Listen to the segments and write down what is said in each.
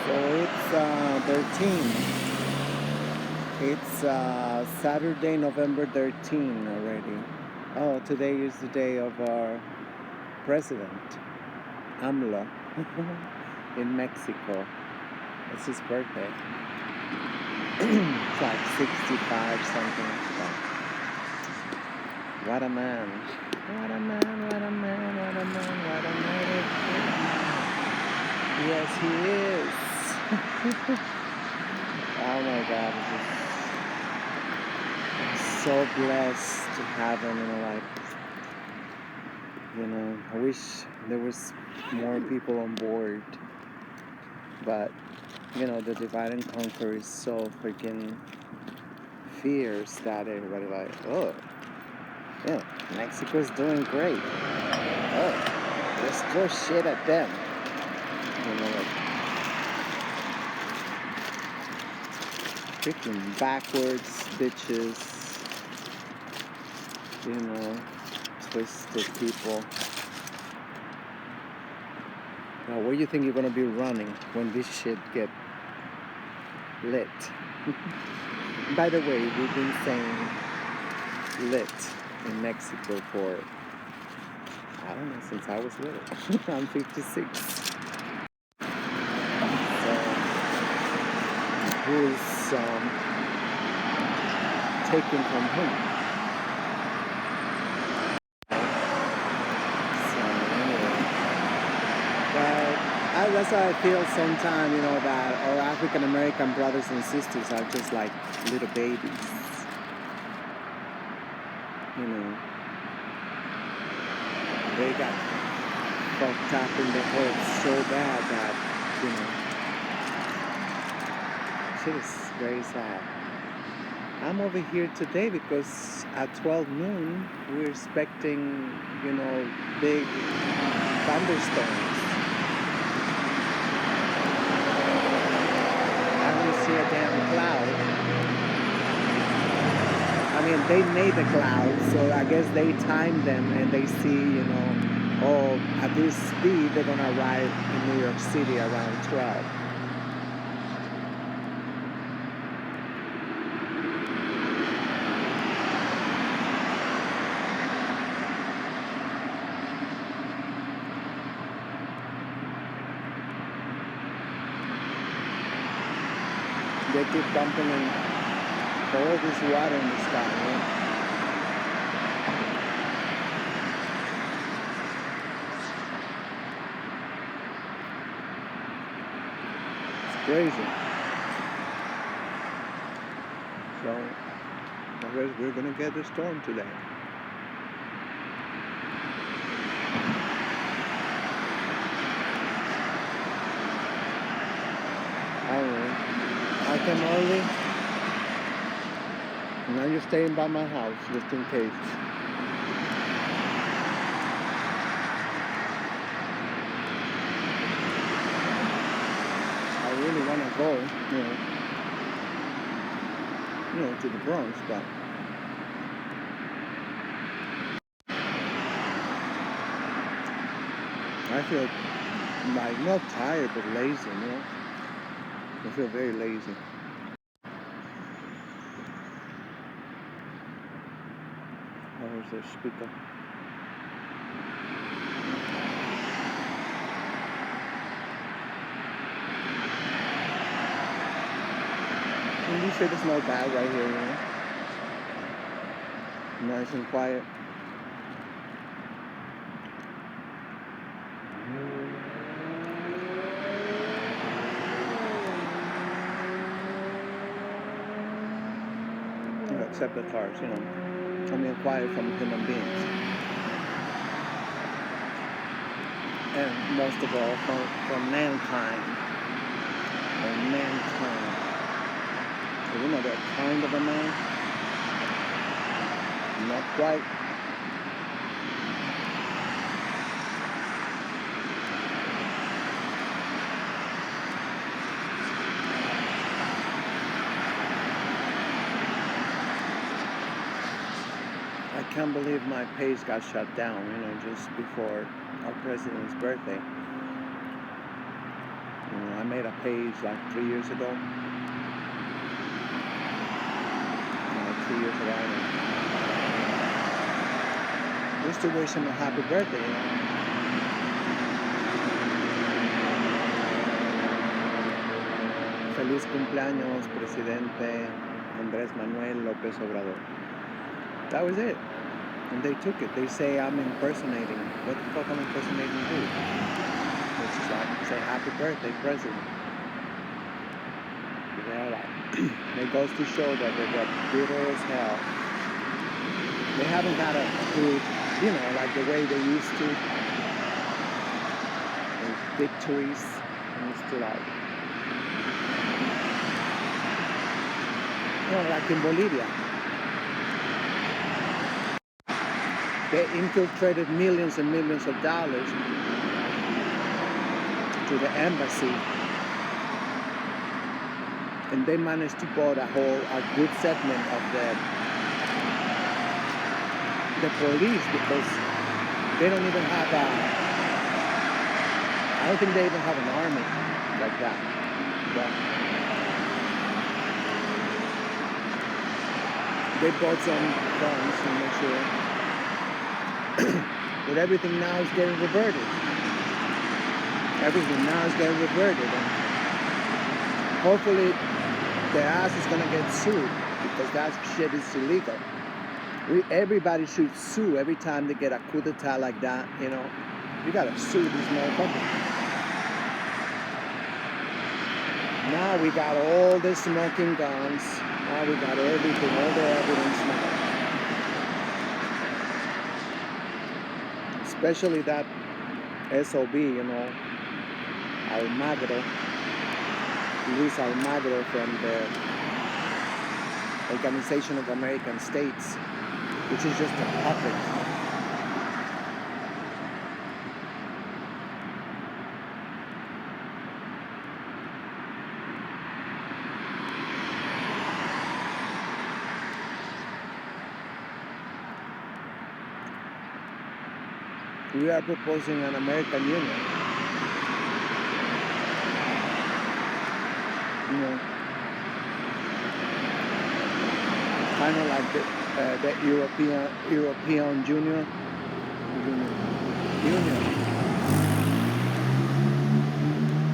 So it's 13. It's Saturday, November 13 already. Oh, today is the day of our president, AMLO, in Mexico. It's his birthday. It's like 65, something like that. What a man. What a man, what a man, what a man, what a man. Yes, he is. Oh my God, I'm so blessed to have him in my life. I wish there was more people on board, but the divide and conquer is so freaking fierce that everybody like, oh, yeah, Mexico's doing great. Oh, let's throw shit at them. Like freaking backwards bitches. Twisted people. Now, where do you think you're gonna be running when this shit get lit? By the way, we've been saying lit in Mexico for, I don't know, since I was little. I'm 56. So, who's taken from whom? So, anyway. But that's how I feel sometimes, that our African American brothers and sisters are just like little babies. They got fucked up in the head so bad that, shit is very sad. I'm over here today because at 12 noon, we're expecting, big thunderstorms. I don't see a damn cloud. I mean, they made the clouds, so I guess they timed them and they see, at this speed, they're gonna arrive in New York City around 12. They keep dumping in all this water in the sky, It's crazy. So, I guess we're gonna get a storm today. I don't know. I came early. Now you're staying by my house just in case. I really want to go, to the Bronx, but I feel like not tired but lazy, I feel very lazy. Where's the speaker? And this shit is not bad right here, Nice and quiet. Except the cars, I mean, quiet from human beings. And most of all, from mankind. Or mankind. So, that kind of a man. Not quite. I can't believe my page got shut down, just before our president's birthday. I made a page like 3 years ago. 2 years ago. Just to wish him a happy birthday, you know. Feliz cumpleaños, presidente Andrés Manuel López Obrador. That was it. And they took it. They say I'm impersonating. What the fuck I'm impersonating who? It's just like, say happy birthday, president. They're like, it goes to show that they're bitter as hell. They haven't got a good, you know, like the way they used to. There's victories. And it's to like, you know, like in Bolivia. They infiltrated millions and millions of dollars to the embassy. And they managed to bought a good segment of the police, because they don't even have I don't think they even have an army like that. But they bought some guns to make sure. But everything now is getting reverted. Everything now is getting reverted. And hopefully their ass is gonna get sued, because that shit is illegal. Everybody should sue every time they get a coup d'etat like that, you know. You gotta sue these motherfuckers. Now we got all the smoking guns. Now we got everything, all the evidence now. Especially that SOB, you know, Almagro, Luis Almagro from the Organization of American States, which is just a puppet. We are proposing an American Union. You know, kind of like the European Union.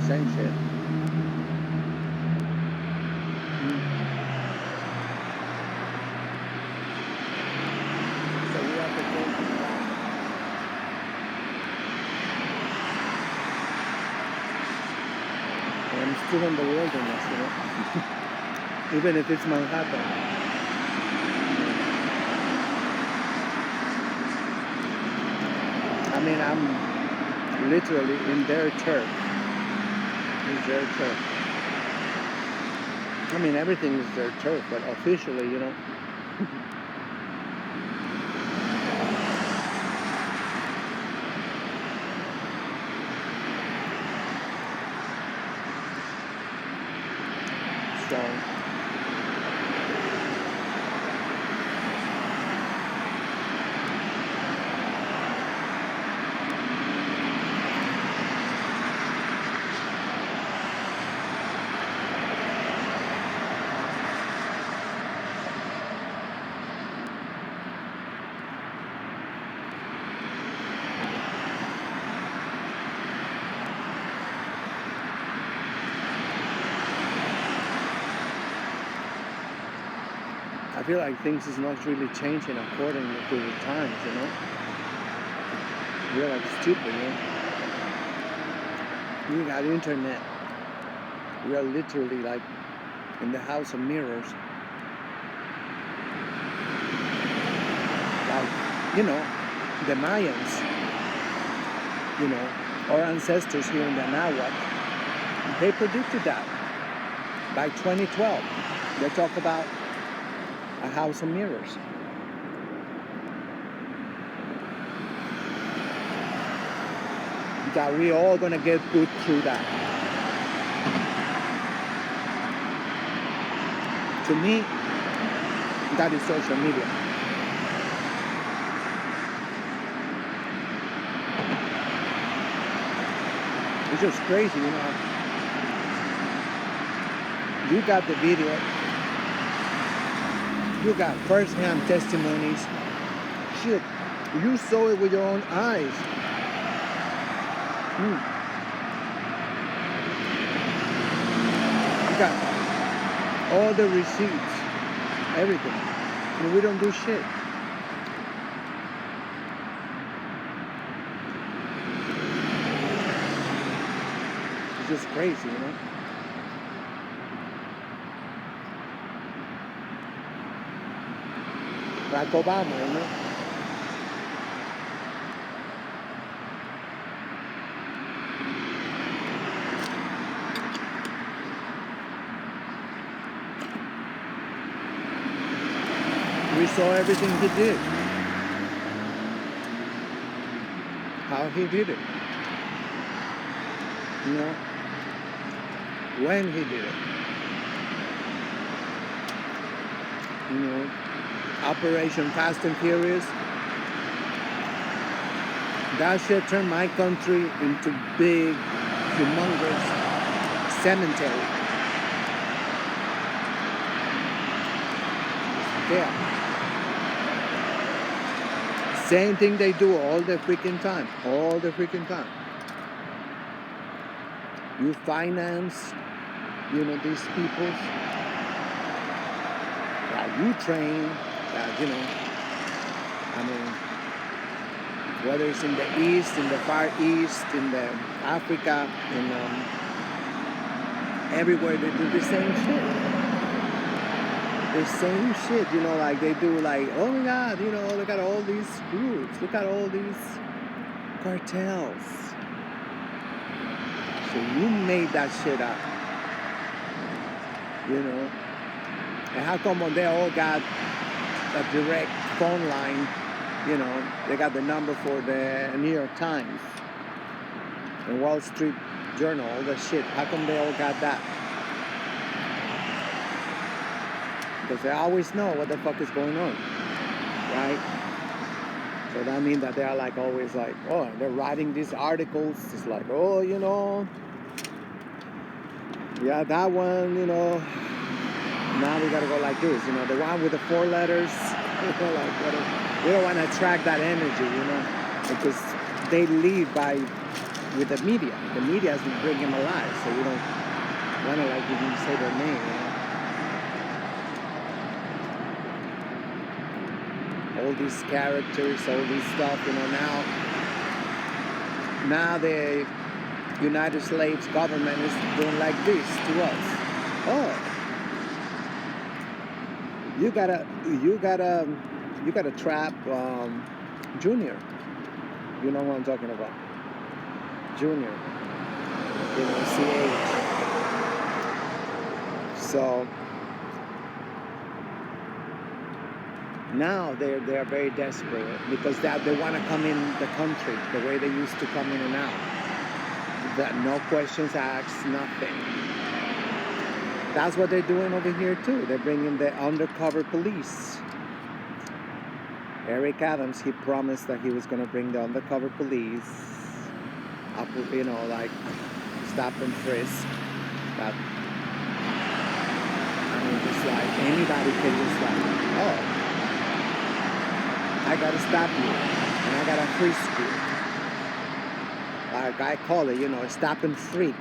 Same shit. So we are proposing that. I'm still in the wilderness, you know. Even if it's Manhattan. I mean, I'm literally in their turf. It's their turf. I mean, everything is their turf, but officially, you know. So I feel like things is not really changing according to the times, you know. We're like stupid, you know. We got internet. We are literally like in the house of mirrors. Like, you know, the Mayans, you know, our ancestors here in the Nahuatl, they predicted that by 2012. They talk about a house of mirrors. That we all gonna get put through that. To me, that is social media. It's just crazy, you know. You got the video. You got first-hand testimonies. Shit, you saw it with your own eyes. You got all the receipts, everything. And we don't do shit. It's just crazy, you know? Barack Obama, you know? We saw everything he did. How he did it. You know? When he did it. You know? Operation Fast and Furious. That shit turned my country into big, humongous cemetery. Yeah. Same thing they do all the freaking time. All the freaking time. You finance, you know, these people. You train, you know, I mean, whether it's in the East, in the Far East, in the Africa, in everywhere they do the same shit. The same shit, you know, like they do like, oh my God, you know, look at all these groups, look at all these cartels. So you made that shit up, you know. And how come when they all got a direct phone line, you know, they got the number for the New York Times and Wall Street Journal, all that shit, how come they all got that? Because they always know what the fuck is going on, right? So that means that they are like always like, oh, they're writing these articles. It's like, oh, you know, yeah, that one, you know, now we gotta go like this, you know, the one with the 4 letters, you know, like, we don't want to attract that energy, you know, because they lead by with the media. The media is bringing them alive, so we don't want to like even say their name, you know. All these characters, all this stuff, you know, now the United States government is doing like this to us. Oh, you gotta trap Junior. You know what I'm talking about. Junior. You know, CH. So now they are very desperate because they want to come in the country the way they used to come in and out. That no questions asked, nothing. That's what they're doing over here too. They're bringing the undercover police. Eric Adams, he promised that he was going to bring the undercover police up, you know, like stop and frisk. That, I mean, just like anybody can just like, oh, I gotta stop you, and I gotta frisk you. Like I call it, you know, stop and freak.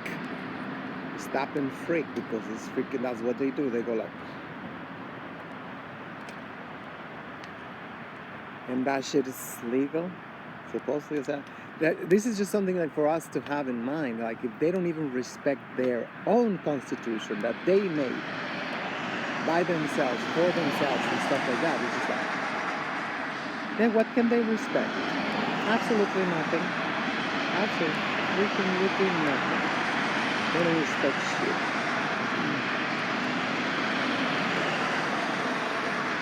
Stop and freak, because it's freaking, that's what they do. They go like, and that shit is legal, supposedly. Is that this is just something like for us to have in mind. Like if they don't even respect their own constitution that they made by themselves, for themselves, and stuff like that, it's just like, then what can they respect? Absolutely nothing. Absolutely nothing. They don't respect shit.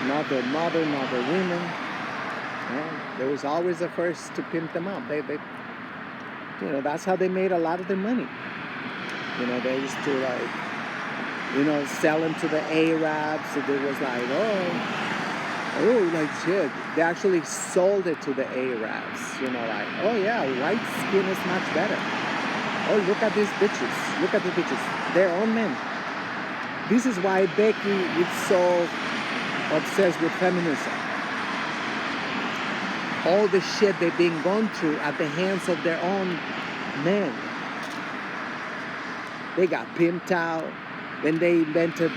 Not their mother, not their women. There was always the first to pimp them up. They, you know, that's how they made a lot of their money. You know, they used to like, you know, sell them to the Arabs. So they was like, oh, like shit. They actually sold it to the Arabs. You know, like, oh yeah, white skin is much better. Oh, look at these bitches. Look at the bitches. They're own men. This is why Becky is so obsessed with feminism. All the shit they've been going through at the hands of their own men. They got pimped out. Then they invented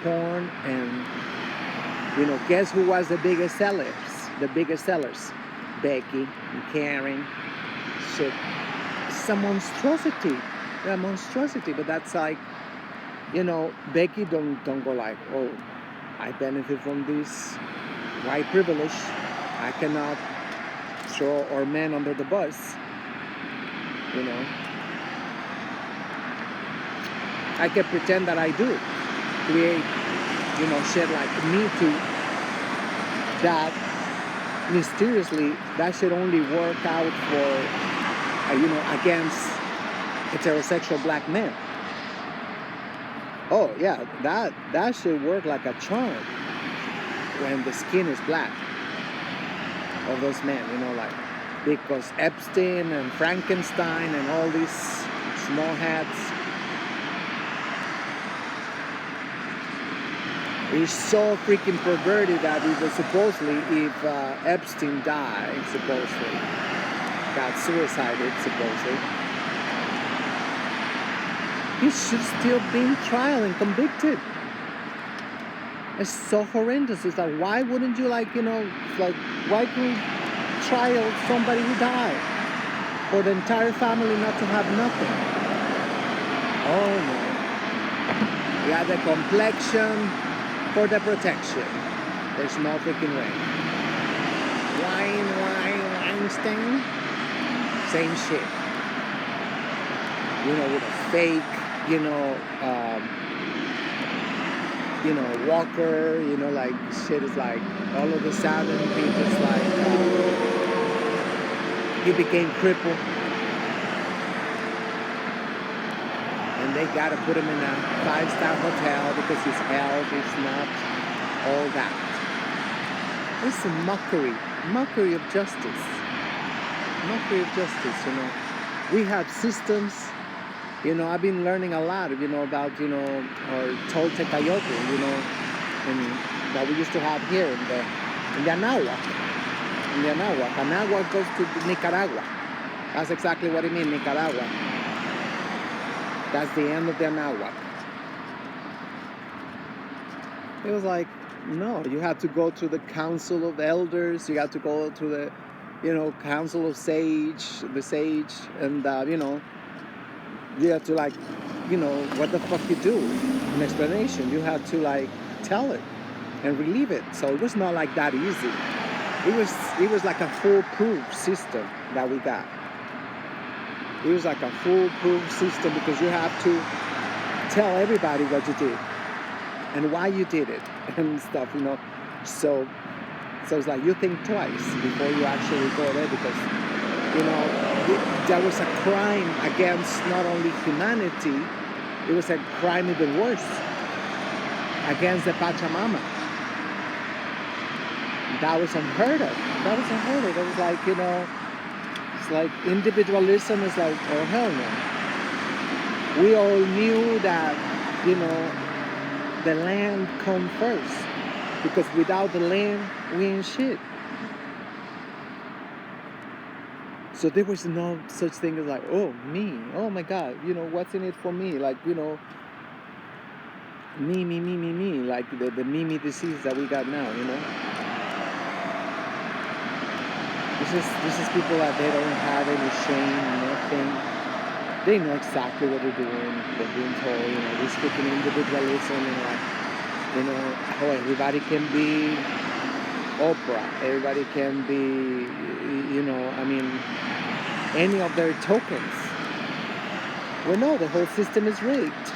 porn, and guess who was the biggest sellers? The biggest sellers, Becky and Karen. Shit, it's a monstrosity. But that's like, Becky don't go like, oh, I benefit from this white privilege. I cannot throw our men under the bus. I can pretend that I do create, shit like Me Too. That mysteriously, that should only work out for, against heterosexual black men. Oh yeah, that should work like a charm when the skin is black of those men, because Epstein and Frankenstein and all these small hats is so freaking perverted that if Epstein died, got suicided, he should still be in trial and convicted. It's so horrendous. It's like, why wouldn't you why can we trial somebody who died for the entire family not to have nothing? Oh no. You have the complexion for the protection. There's no freaking way. Weinstein, same shit. With a fake, Walker, like shit is like all of a sudden he just he became crippled. And they gotta put him in a 5-star hotel because his health is not all that. It's a mockery of justice. We have systems. I've been learning a lot, about, our Toltecayote, that we used to have here in the Anáhuac. Anáhuac goes to Nicaragua. That's exactly what it means, Nicaragua. That's the end of the Anáhuac. It was like, no, you have to go to the Council of Elders, you have to go to the, Council of the Sage, and, you have to what the fuck you do? An explanation. You have to tell it and relieve it. So it was not like that easy. It was like a foolproof system that we got. It was like a foolproof system because you have to tell everybody what you did and why you did it and stuff, So it's like you think twice before you actually go there because there was a crime against not only humanity, it was a crime even worse against the Pachamama. That was unheard of. That was like, it's like individualism is like, oh hell no. We all knew that, the land come first. Because without the land, we ain't shit. So there was no such thing as oh, me. Oh my God, what's in it for me? Me. Like the me disease that we got now, This is people that they don't have any shame, nothing. They know exactly what they're doing. They're being told, this freaking individualism how everybody can be Oprah. Everybody can be, any of their tokens. Well, no, the whole system is rigged.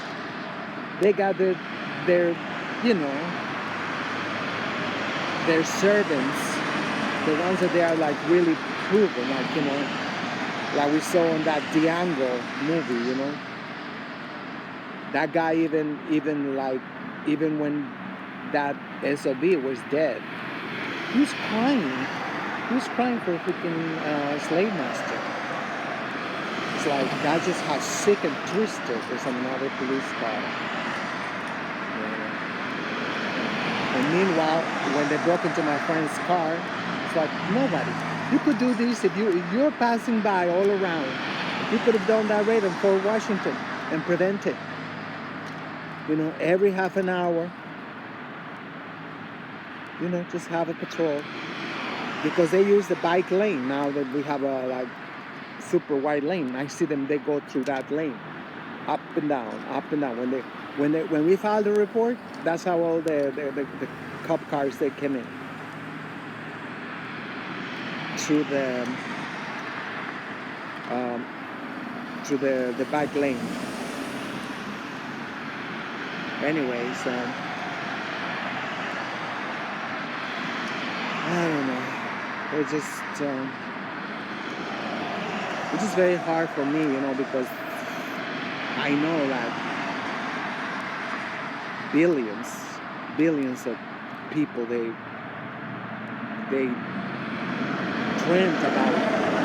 They got their servants, the ones that they are really proven, like we saw in that Django movie, That guy even when that SOB was dead, he was crying. He was crying for a freaking slave master. It's like that just how sick and twisted is another police car. Yeah. And meanwhile, when they broke into my friend's car, it's like nobody. You could do this if you're passing by all around. You could have done that right in Fort Washington and prevented. Every half an hour, just have a patrol. Because they use the bike lane now that we have a like super wide lane. I see them; they go through that lane, up and down, up and down. When we filed the report, that's how all the cop cars they came in through um, the bike lane. Anyways, I don't know. It's just very hard for me, because I know that billions of people they dreamt about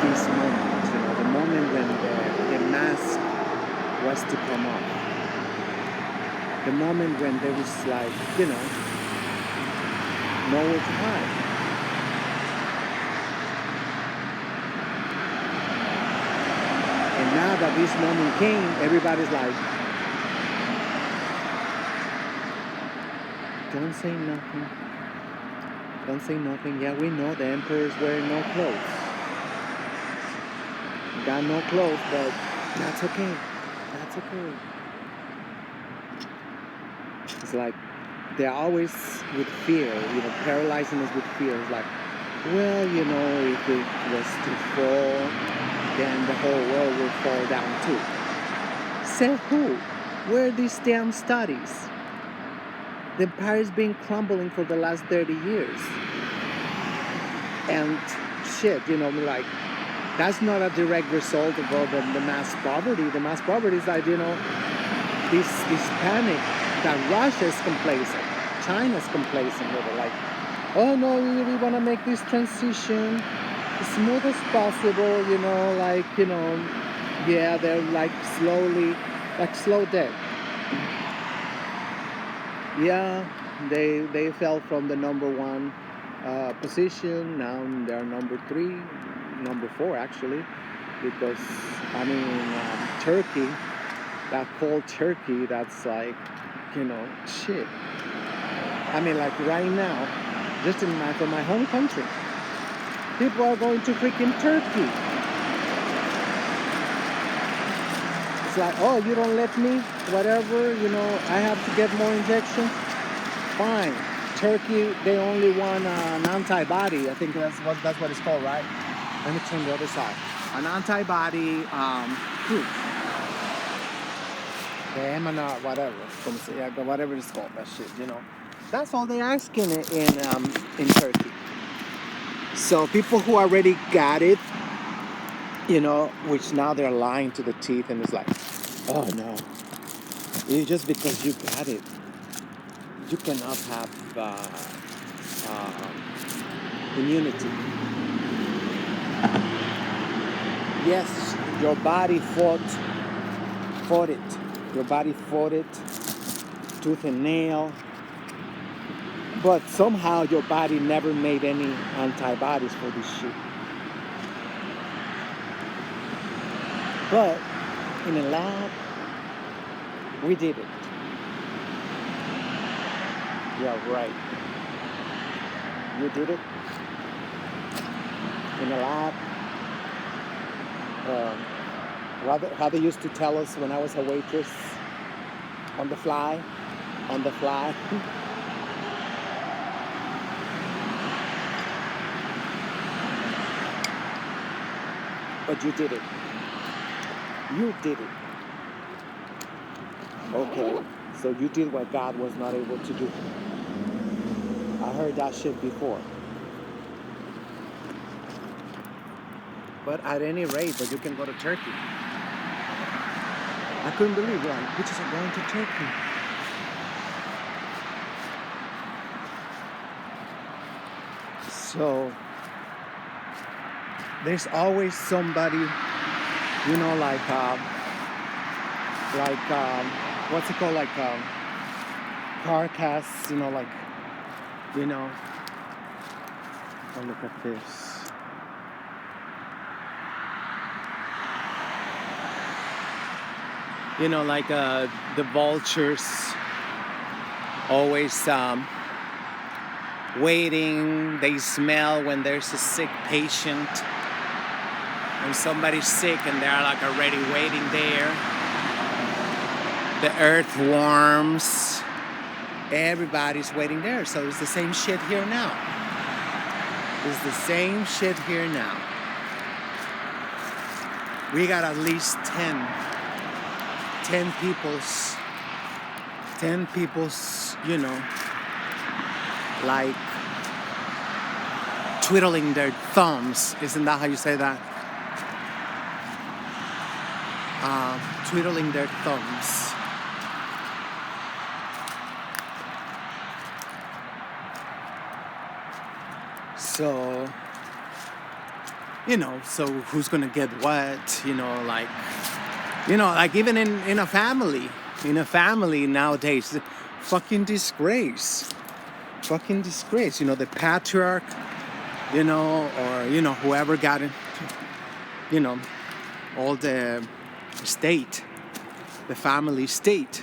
this moment, the moment when the mask was to come off, the moment when there was like, nowhere to hide. And now that this moment came, everybody's like, don't say nothing. Don't say nothing. Yeah, we know the emperor's wearing no clothes. Got no clothes, but that's okay. That's okay. It's like they're always with fear, paralyzing us with fear. It's like, well, if it was to fall, then the whole world will fall down too. Said who? Where are these damn studies? The empire's been crumbling for the last 30 years. And shit, like, that's not a direct result of all the mass poverty. The mass poverty is like, this panic that Russia is complacent, China's complacent with it. Like, oh no, we want to make this transition as smooth as possible, yeah, they're like slowly, like slow death. Yeah, they fell from the number one position. Now they're number 3, number 4 actually, because Turkey, that cold Turkey, that's like, shit. Like right now, just from my home country, people are going to freaking Turkey. It's like, oh, you don't let me, whatever, I have to get more injections. Fine. Turkey, they only want an antibody. I think that's what it's called, right? Let me turn the other side. An antibody proof. The MNR, whatever it's called, that shit, That's all they're asking in Turkey. So people who already got it, which now they're lying to the teeth, and it's like, oh no, just because you got it, you cannot have immunity. Yes, your body fought it. Your body fought it, tooth and nail. But somehow your body never made any antibodies for this shit. But in a lab, we did it. Yeah, right. You did it in a lab. How they used to tell us when I was a waitress, on the fly. But you did it. You did it. Okay, so you did what God was not able to do. I heard that shit before. But at any rate, but you can go to Turkey. I couldn't believe, like, bitches are going to Turkey. So there's always somebody You know, what's it called? Carcass. You know, you know. Oh, look at this. You know, the vultures always waiting. They smell when there's a sick patient. When somebody's sick and they're like already waiting there. The earthworms. Everybody's waiting there. So it's the same shit here now. It's the same shit here now. We got at least 10 people's, you know, like twiddling their thumbs. Isn't that how you say that? Twiddling their thumbs. So, you know, so who's gonna get what? You know, like even in a family nowadays, fucking disgrace. You know, the patriarch, you know, or, you know, whoever got it, you know, all the state, the family state,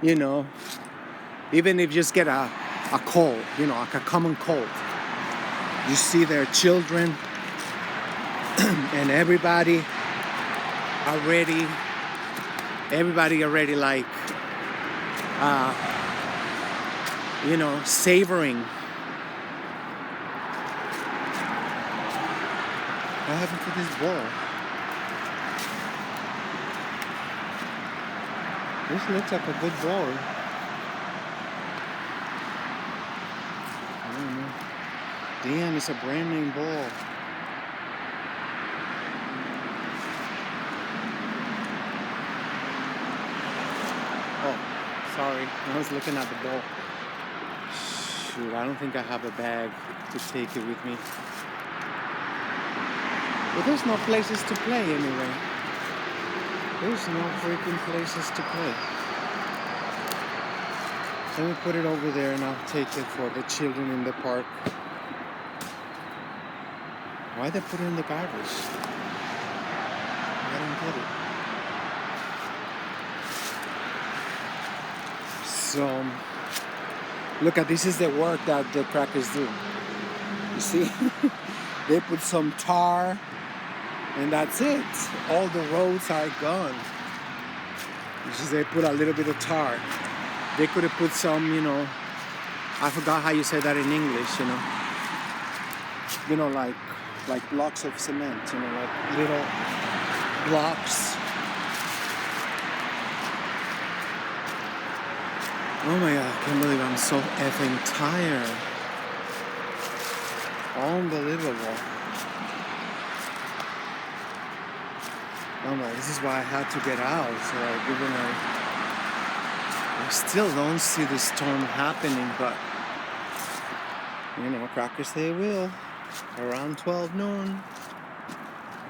you know, even if you just get a cold, you know, like a common cold, you see their children and everybody already like, you know, savoring. What happened to this ball? This looks like a good ball. I don't know. Damn, it's a brand name ball. Oh, sorry. I was looking at the ball. Shoot, I don't think I have a bag to take it with me. But there's no places to play anyway. There's no freaking places to play. Let me put it over there and I'll take it for the children in the park. Why they put it in the garbage? I don't get it. So, look at this is the work that the crackers do. You see? They put some tar and that's it. All the roads are gone. They put a little bit of tar. They could have put some, you know, I forgot how you say that in English, you know. You know, like blocks of cement, you know, like little blocks. Oh my God, I can't believe I'm so effing tired. Unbelievable. Oh my, this is why I had to get out. So even I still don't see the storm happening, but you know, crackers they will. Around 12 noon,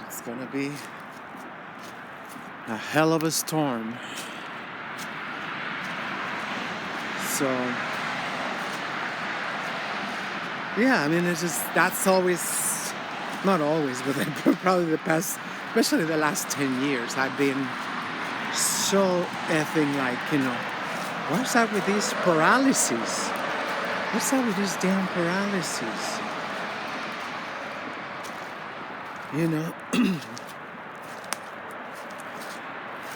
it's gonna be a hell of a storm. So, yeah, I mean, it's just, that's always, not always, but probably the past, especially the last 10 years, I've been so effing like, you know, what's up with these paralyses? What's up with these damn paralyses? You know,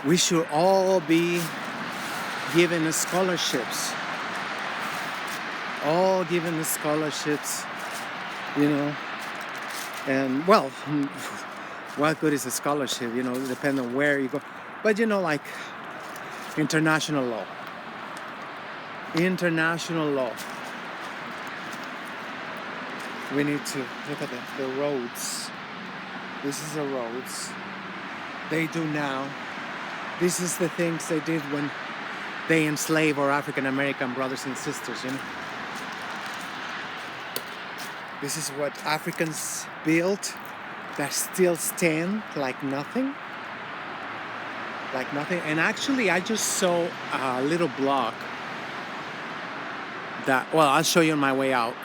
we should all be given scholarships. All given scholarships, you know. And, well, what good is a scholarship? You know, depending on where you go. But, you know, like international law. International law. We need to look at the roads. This is the roads. They do now. This is the things they did when they enslave our African American brothers and sisters, you know. This is what Africans built that still stand like nothing. like nothing. And actually, I just saw a little block that, well, I'll show you on my way out.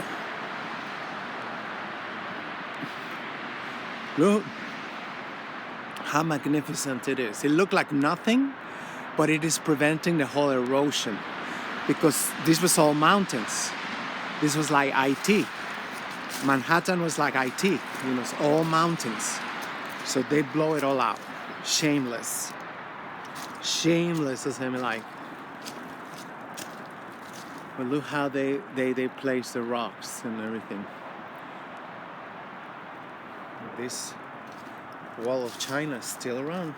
Look how magnificent it is. It looked like nothing, but it is preventing the whole erosion because this was all mountains. This was like IT. Manhattan was like IT, it's all mountains. So they blow it all out. Shameless. Shameless as him like. But look how they place the rocks and everything. This wall of China is still around.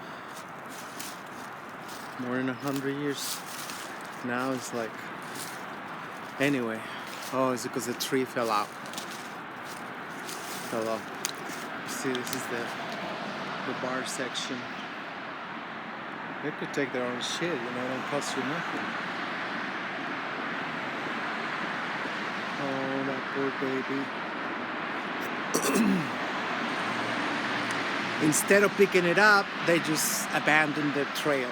More than 100 years. Now it's like, anyway. Oh, it's because the tree fell out. Fell off. See, this is the bar section. They could take their own shit, it don't cost you nothing. Oh, that poor baby. Instead of picking it up, they just abandon the trail,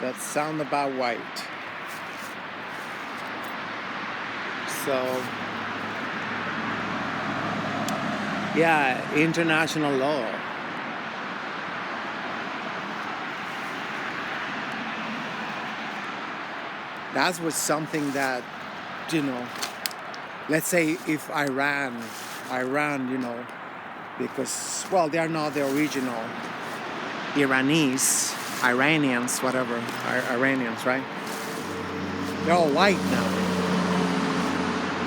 That sound about white. So, yeah, international law. That was something that, let's say if Iran, because, well, they are not the original Iranians, whatever, Iranians, right? They're all white now.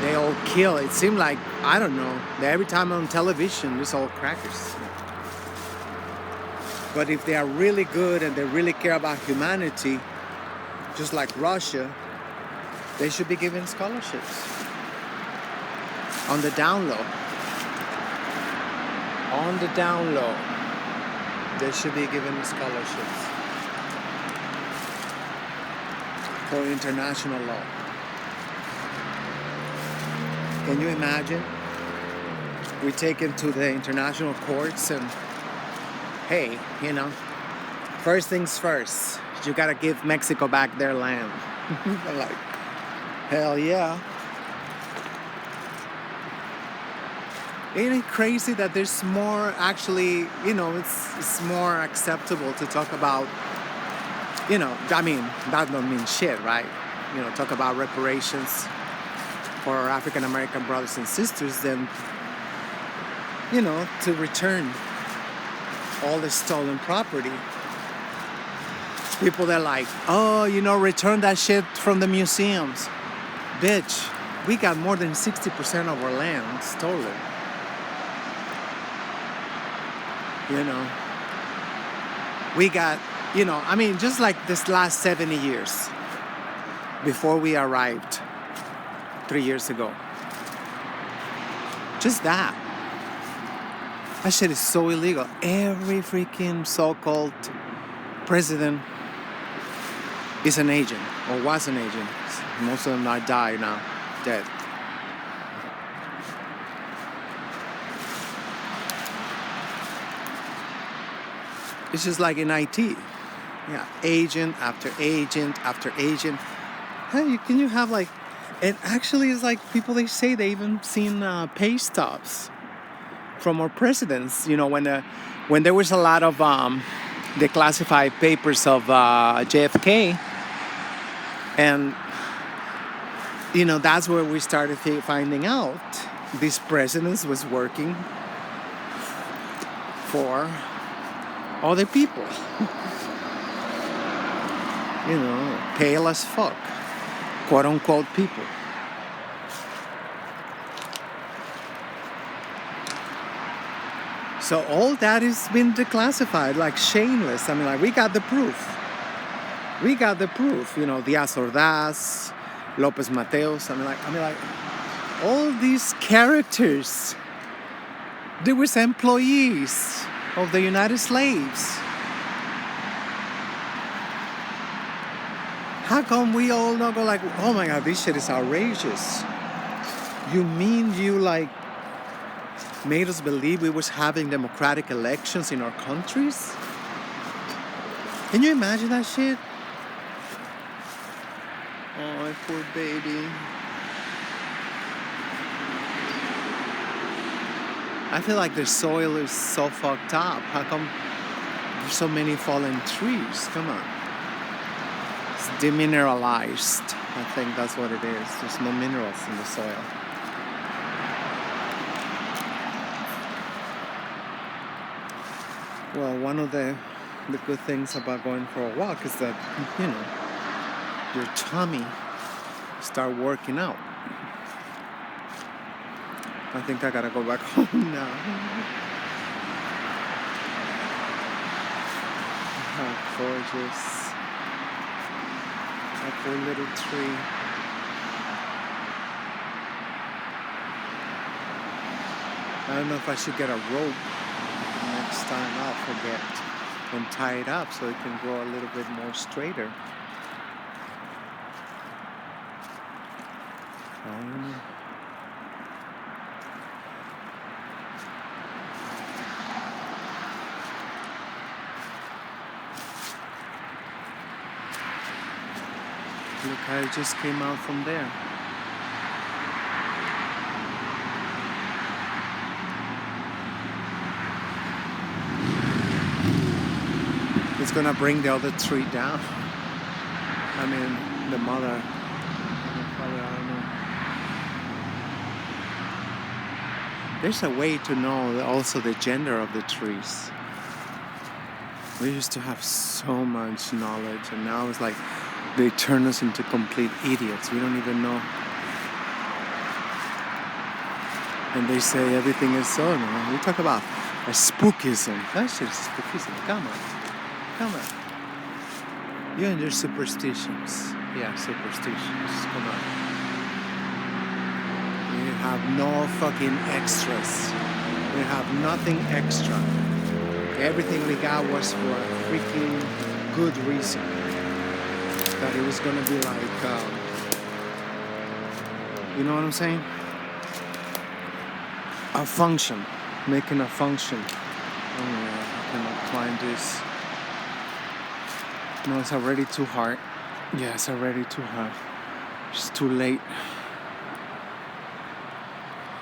They all kill. It seemed like, I don't know, every time on television, it's all crackers. But if they are really good and they really care about humanity, just like Russia, they should be given scholarships. On the down low. On the down low. They should be given scholarships. For international law. Can you imagine? We take it to the international courts and, hey, first things first, you gotta give Mexico back their land. I'm like, hell yeah. Ain't it crazy that there's more actually, it's more acceptable to talk about, that don't mean shit, right? Talk about reparations for our African American brothers and sisters than, to return all the stolen property. People that are like, oh, return that shit from the museums. Bitch, we got more than 60% of our land stolen. We got, just like this last 70 years before we arrived 3 years ago. Just that. That shit is so illegal. Every freaking so-called president is an agent or was an agent. Most of them are died now, dead. It's just like in IT. Yeah, agent after agent after agent. Hey, can you have like, and actually it's like people, they say they even seen pay stubs from our presidents, when there was a lot of declassified papers of JFK, and that's where we started finding out this president was working for other people. Pale as fuck, quote unquote people. So all that has been declassified, like shameless. We got the proof. Díaz Ordaz, Lopez Mateos. All these characters, they were employees of the United slaves. How come we all not go like, oh my God, this shit is outrageous? You mean you made us believe we was having democratic elections in our countries. Can you imagine that shit? Oh, poor baby. I feel like the soil is so fucked up. How come there's so many fallen trees? Come on. It's demineralized. I think that's what it is. There's no minerals in the soil. Well, one of the good things about going for a walk is that, your tummy start working out. I think I gotta go back home now. How gorgeous. A poor little tree. I don't know if I should get a rope. Next time I'll forget and tie it up so it can grow a little bit more straighter. Look, I just came out from there. It's gonna bring the other tree down. I mean, the mother, the father, I don't know. There's a way to know also the gender of the trees. We used to have so much knowledge, and now it's like they turn us into complete idiots. We don't even know. And they say everything is so. No, we talk about a spookism. That shit is spookism. Come on. You and your superstitions. Yeah, superstitions. Come on. We have no fucking extras. We have nothing extra. Everything we got was for a freaking good reason. That it was gonna be like, you know what I'm saying? A function. Making a function. Oh yeah, I cannot climb this. No, it's already too hard. Yeah, it's already too hard. It's too late.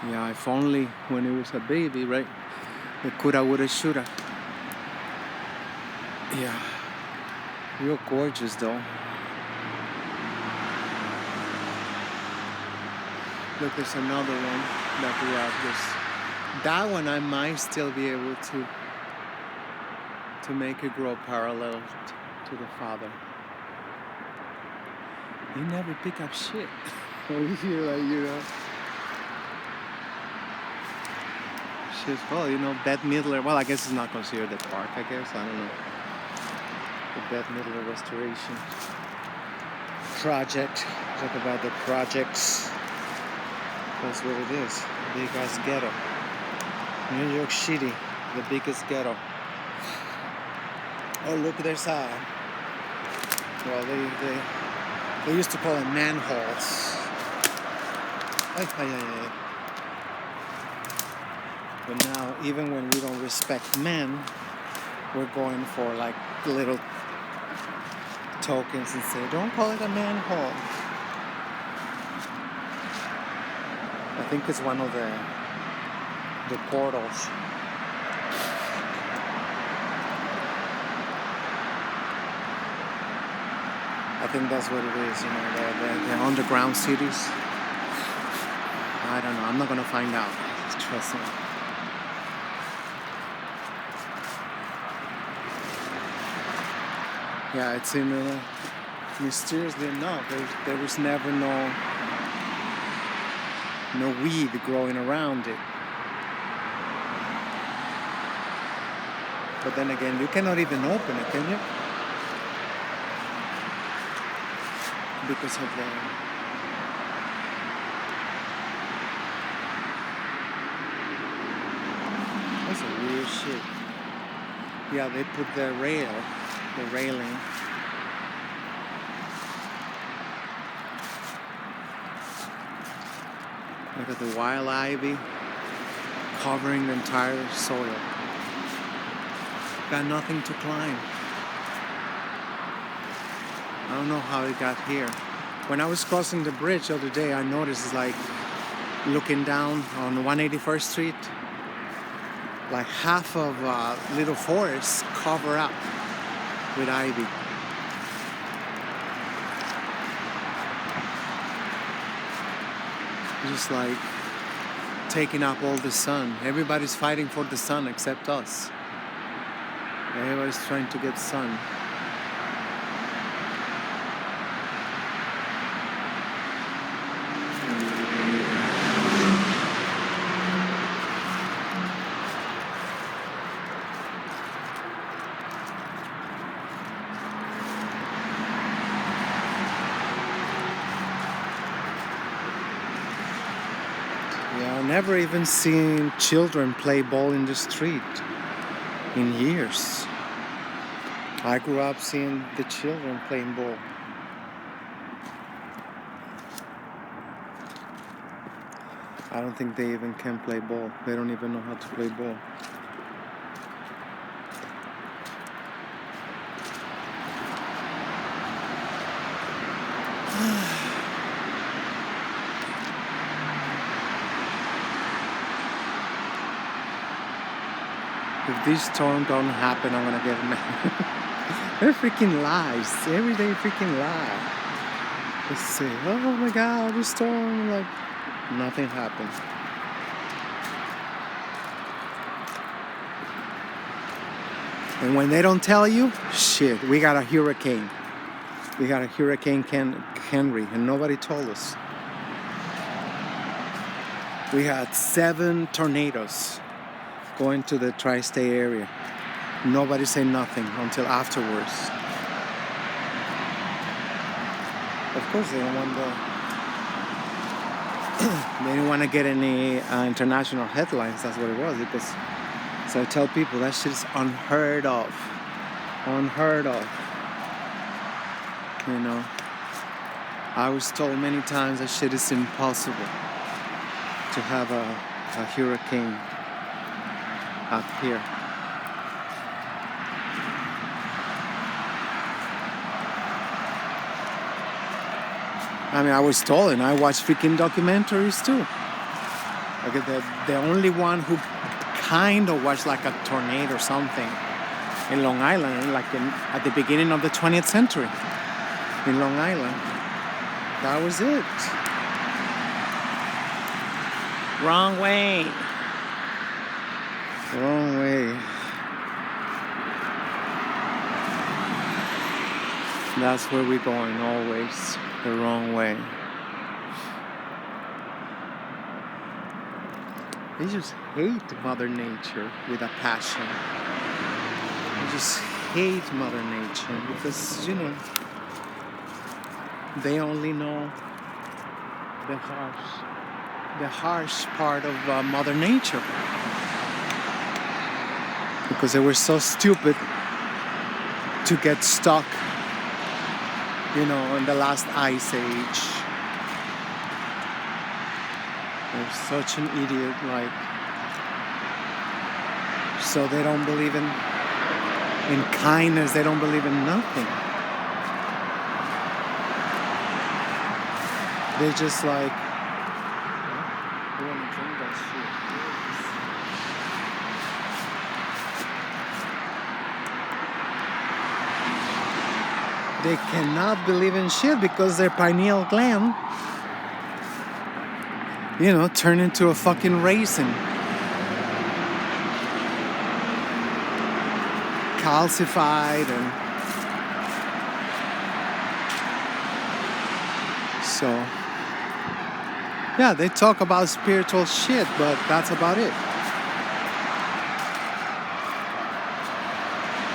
Yeah, if only when it was a baby, right? The coulda, woulda, shoulda. Yeah. Real gorgeous though. Look, there's another one that we have this. That one I might still be able to make it grow parallel to the father. He never pick up shit. Over here, like, shit. Well, Bette Midler. Well, I guess it's not considered a park, I guess. I don't know. The Bette Midler Restoration Project. Talk about the projects. That's what it is. Big ass ghetto. New York City, the biggest ghetto. Oh, look, there's well, they used to call them manholes. But now, even when we don't respect men, we're going for like little tokens and say, don't call it a manhole. I think it's one of the portals. I think that's what it is, the underground cities. I don't know, I'm not gonna find out. Trust me. Yeah, it's in mysteriously enough, there was never no weed growing around it. But then again, you cannot even open it, can you? Because of that's a weird shit. Yeah, they put the railing. Look at the wild ivy. covering the entire soil. Got nothing to climb. I don't know how it got here. When I was crossing the bridge the other day, I noticed, like, looking down on 181st Street, like half of Little Forest cover up with ivy. Just like taking up all the sun. Everybody's fighting for the sun except us. Everybody's trying to get sun. Yeah, I've never even seen children play ball in the street in years. I grew up seeing the children playing ball. I don't think they even can play ball. They don't even know how to play ball. If this storm don't happen, I'm gonna get mad. They're freaking lies. Every day freaking lie. They say, oh my god, this storm, like, nothing happens. And when they don't tell you, shit, we got a hurricane. We got a Hurricane Henry, and nobody told us. We had 7 tornadoes going to the tri-state area. Nobody said nothing until afterwards. Of course, they don't want they didn't want to get any international headlines. That's what it was. Because, so I tell people that shit is unheard of. Unheard of. You know, I was told many times that shit is impossible to have a hurricane up here. I mean, I was told, and I watched freaking documentaries too. Like the only one who kind of watched like a tornado or something in Long Island, like at the beginning of the 20th century in Long Island. That was it. Wrong way. Wrong way. That's where we're going always. The wrong way. They just hate Mother Nature with a passion. They just hate Mother Nature because, you know, they only know the harsh part of Mother Nature. Because they were so stupid to get stuck, you know, in the last ice age. They're such an idiot, like, so they don't believe in kindness, they don't believe in nothing. They just like, you want to drink that shit. They cannot believe in shit because their pineal gland, you know, turned into a fucking raisin. Calcified and so, yeah, they talk about spiritual shit, but that's about it.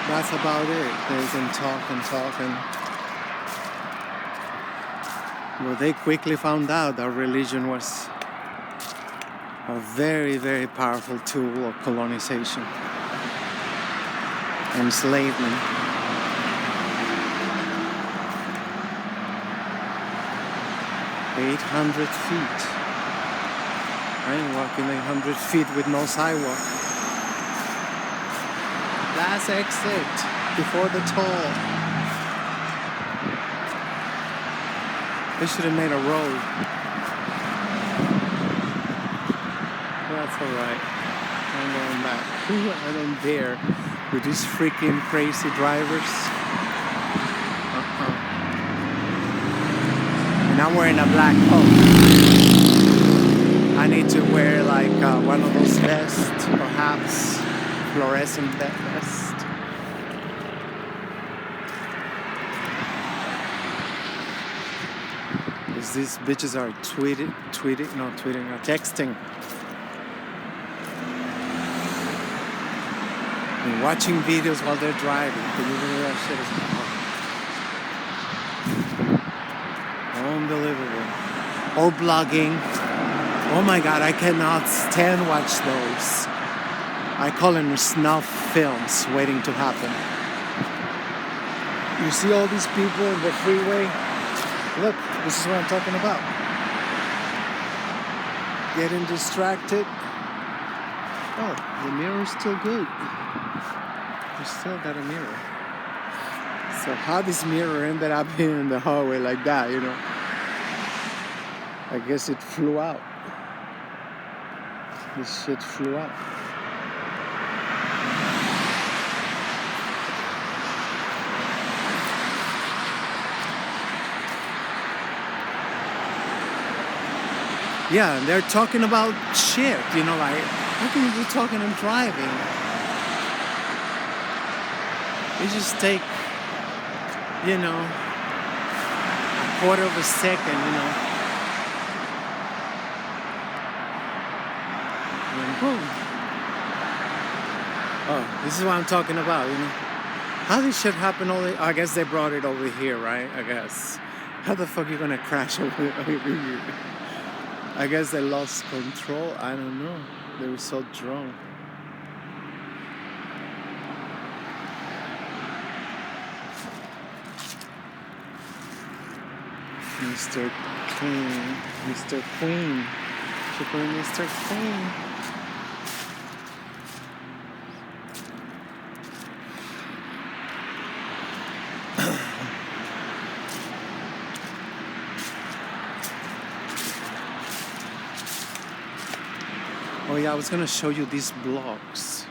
That's about it. They can talk and talk and... Well, they quickly found out that religion was a very, very powerful tool of colonization, enslavement. "800 feet. I ain't walking 100 feet with no sidewalk. Last exit before the toll. They should have made a road. That's alright. I'm going back. I don't dare with these freaking crazy drivers. And I'm wearing a black coat. I need to wear like one of those vests, perhaps fluorescent vest. Because these bitches are texting. And watching videos while they're driving. Can you believe that shit is unbelievable. Or blogging. Oh my god, I cannot stand watch those. I call them snuff films waiting to happen. You see all these people in the freeway? Look, this is what I'm talking about. Getting distracted. Oh, the mirror's still good. You still got a mirror. So how this mirror ended up in the hallway like that, you know? I guess it flew out. This shit flew out. Yeah, and they're talking about shit, you know, like, how can you be talking and driving? You just take, you know, a quarter of a second, you know. And boom. Oh, this is what I'm talking about, you know. How this shit happen I guess they brought it over here, right? I guess. How the fuck you gonna crash over here? I guess they lost control. I don't know. They were so drunk. Mr. Queen. Mr. Queen. Super Mr. Queen. Oh yeah, I was gonna show you these blocks.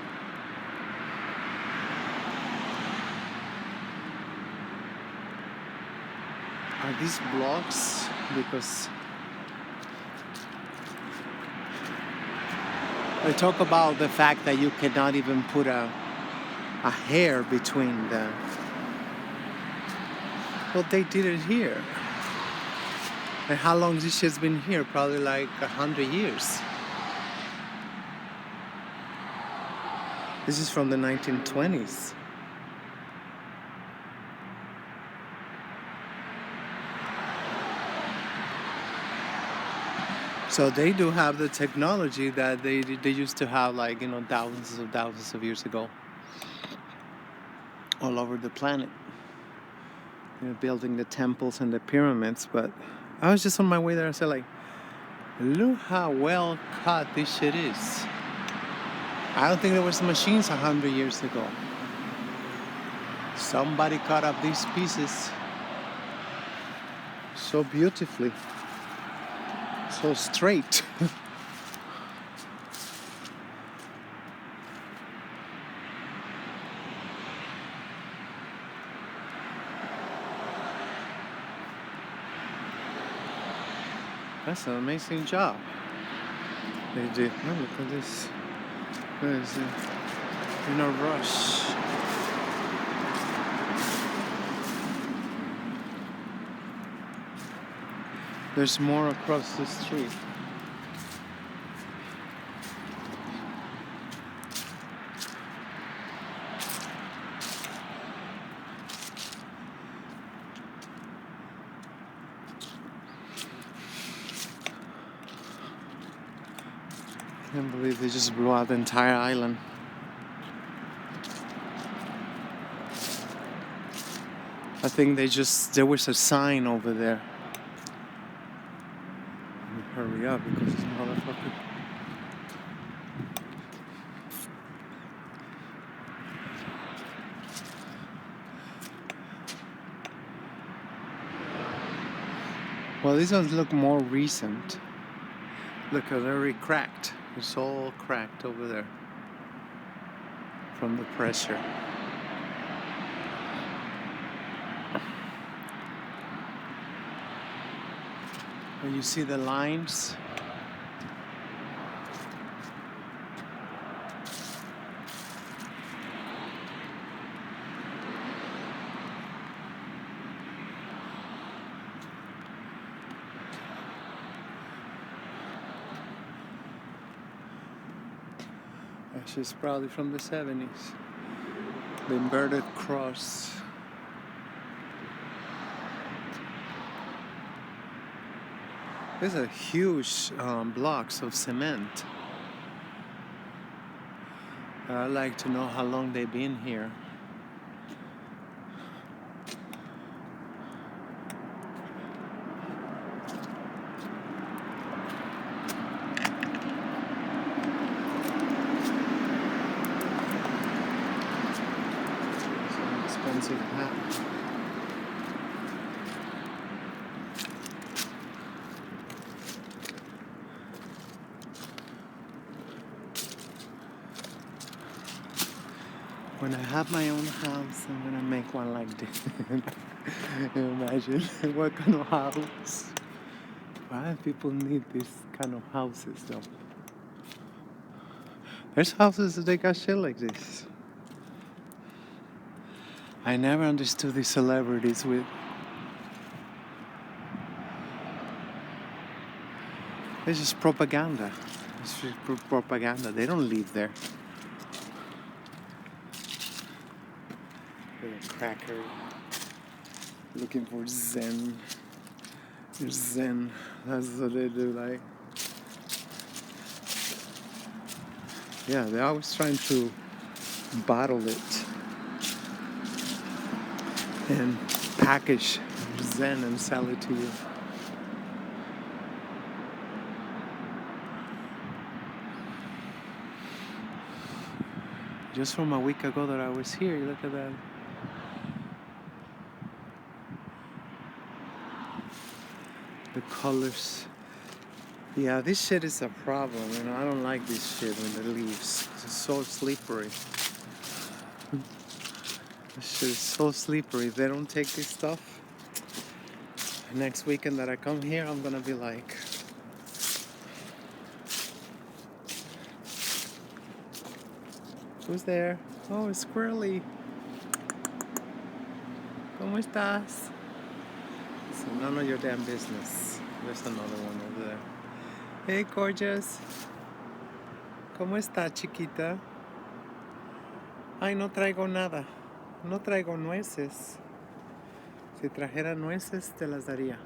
Are these blocks? Because they talk about the fact that you cannot even put a hair between the... Well, they did it here. And how long this shit's been here? Probably like 100 years. This is from the 1920s. So they do have the technology that they used to have, like, you know, thousands of years ago, all over the planet. You know, building the temples and the pyramids. But I was just on my way there. I said, like, look how well cut this shit is. I don't think there was machines 100 years ago. Somebody cut up these pieces so beautifully, so straight. That's an amazing job they did. Oh, look at this. Where is it? In a rush. There's more across the street. I can't believe they just blew out the entire island. I think there was a sign over there. Hurry up because this motherfucker Well, these ones look more recent. Look, they're already cracked. It's all cracked over there from the pressure. And you see the lines? She's probably from the 70s. The inverted cross. These are huge blocks of cement. I'd like to know how long they've been here. It's an expensive hat. When I have my own house, I'm gonna make one like this. Imagine what kind of house. Why people need these kind of houses though? There's houses that they got shit like this. I never understood these celebrities with. It's just propaganda. It's just propaganda. They don't live there. With a cracker. Looking for Zen. There's Zen. That's what they do, like. Yeah, they're always trying to bottle it and package Zen and sell it to you. Just from a week ago that I was here, look at that. The colors. Yeah, this shit is a problem. You know, I don't like this shit when it leaves. It's so slippery. This shit is so slippery. If they don't take this stuff, next weekend that I come here, I'm gonna be like, who's there? Oh, it's Squirrely. ¿Cómo estás? So none of your damn business. There's another one over there. Hey, gorgeous. ¿Cómo está, chiquita? Ay, no traigo nada. No traigo nueces. Si trajera nueces, te las daría.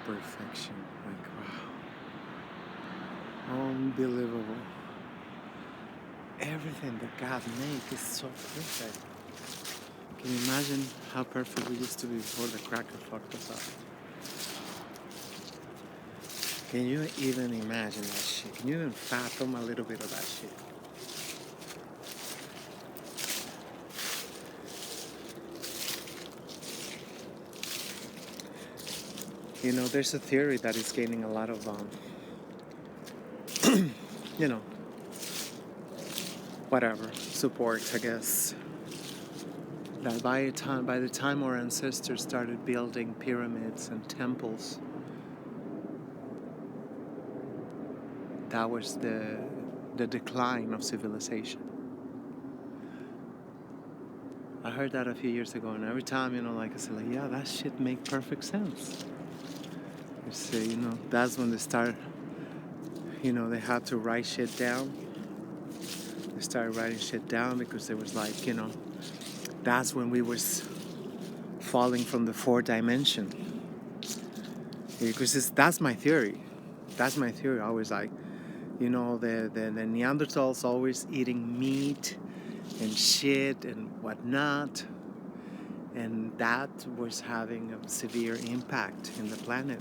Perfection. Like, wow. Unbelievable. Everything that God made is so perfect. Can you imagine how perfect we used to be before the cracker fucked us up? Can you even imagine that shit? Can you even fathom a little bit of that shit? You know, there's a theory that is gaining a lot of, you know, whatever, support, I guess. That by the time our ancestors started building pyramids and temples, that was the decline of civilization. I heard that a few years ago, and every time, you know, like I said, like, yeah, that shit make perfect sense. You see, you know, that's when they start, you know, they had to write shit down. They started writing shit down because there was like, you know, that's when we was falling from the fourth dimension. Because that's my theory. That's my theory. I always like, you know, the Neanderthals always eating meat and shit and whatnot. And that was having a severe impact in the planet.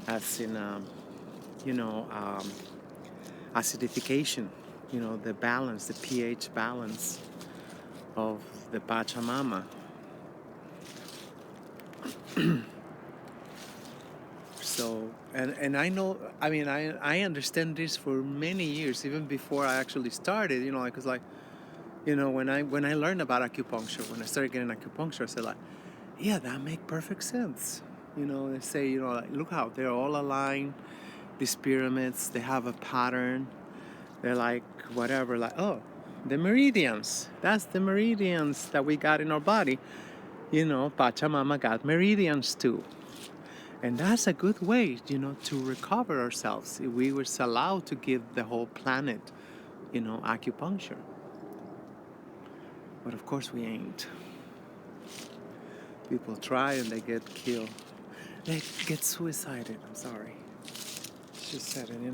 As in, you know, acidification, you know, the balance, the pH balance of the Pachamama. So, and I know, I mean, I understand this for many years, even before I actually started, because like, when I learned about acupuncture, when I started getting acupuncture, I said like, yeah, that make perfect sense. They say, like, look how they're all aligned, these pyramids, they have a pattern. They're like, whatever, like, oh, the meridians. That's the meridians that we got in our body. Pachamama got meridians too. And that's a good way, to recover ourselves. If we were allowed to give the whole planet, acupuncture. But of course we ain't. People try and they get killed. They get suicided. I'm sorry. She said it.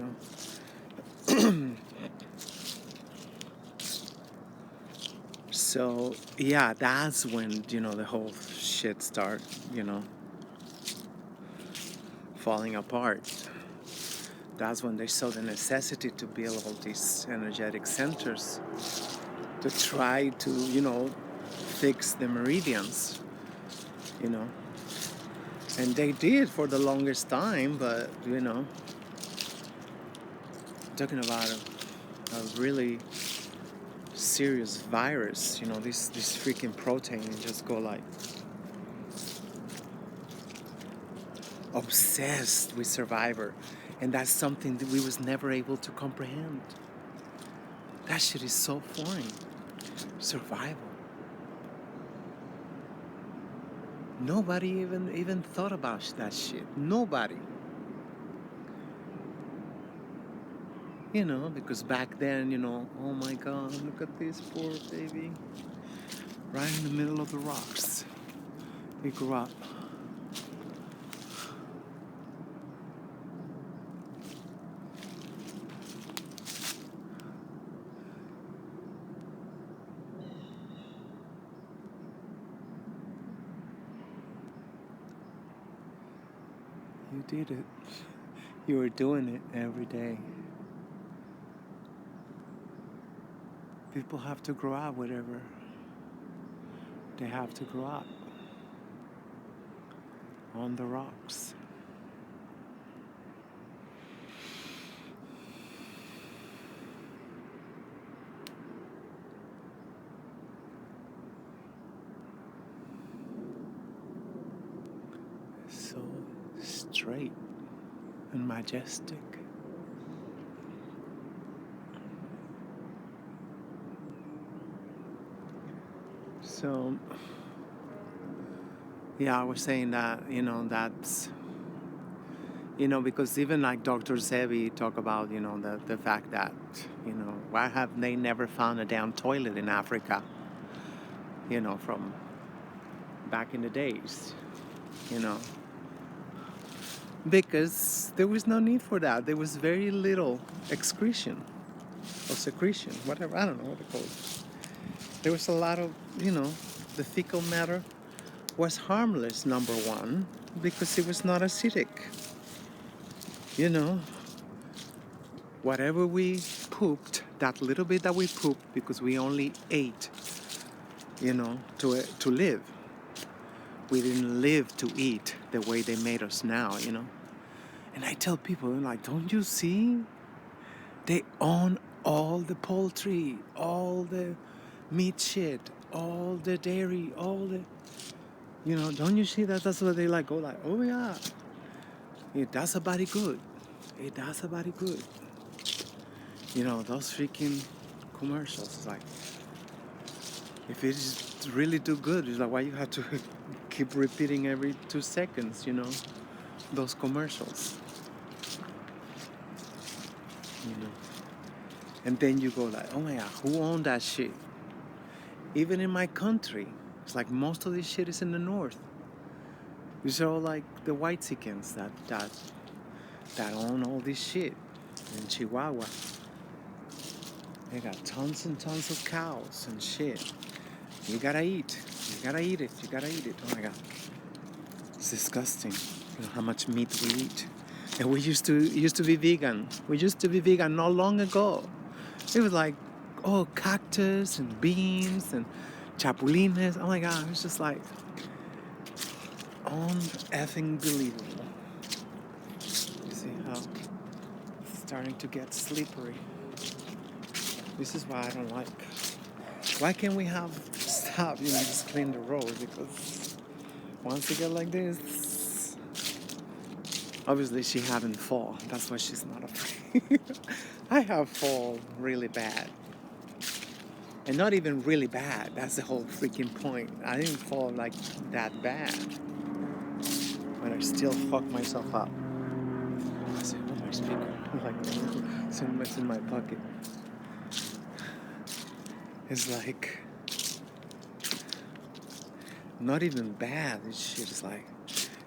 So, yeah, that's when, the whole shit start, falling apart. That's when they saw the necessity to build all these energetic centers to try to, fix the meridians, you know. And they did for the longest time, but, talking about a really serious virus, this freaking protein just go like obsessed with survivor. And that's something that we was never able to comprehend. That shit is so foreign. Survival. Nobody even thought about that shit. Nobody. Because back then, oh my God, look at this poor baby. Right in the middle of the rocks. He grew up. You did it. You were doing it every day. People have to grow up, whatever. They have to grow up on the rocks. So straight and majestic. So, yeah, I was saying that, that's, because even like Dr. Sebi talk about, the fact that, why have they never found a damn toilet in Africa, from back in the days, because there was no need for that. There was very little excretion or secretion, whatever, I don't know what to call it. There was a lot of, the fecal matter was harmless, number one, because it was not acidic. Whatever we pooped, that little bit that we pooped, because we only ate, to live. We didn't live to eat the way they made us now, And I tell people, like, don't you see? They own all the poultry, all the meat shit, all the dairy, all the, don't you see that? That's what they like, go like, oh yeah, it does a body good. It does a body good. Those freaking commercials, it's like, if it is really do good, it's like, why you have to keep repeating every 2 seconds, those commercials. And then you go like, oh my God, who owned that shit? Even in my country, it's like most of this shit is in the north. These are all like the white chickens that own all this shit in Chihuahua. They got tons and tons of cows and shit. You gotta eat. You gotta eat it. You gotta eat it. Oh my God. It's disgusting. How much meat we eat. And we used to be vegan. We used to be vegan not long ago. It was like, cactus and beans and chapulines. Oh my God. It's just like, uneffing believable. You see how it's starting to get slippery. This is why I don't like. Why can't we have stop, just clean the road? Because once you get like this, obviously she haven't fall. That's why she's not afraid. I have fall really bad. And not even really bad. That's the whole freaking point. I didn't fall like that bad. But I still fuck myself up. I say, oh, my speaker. Like, so much in my pocket. It's like, not even bad. This shit is like,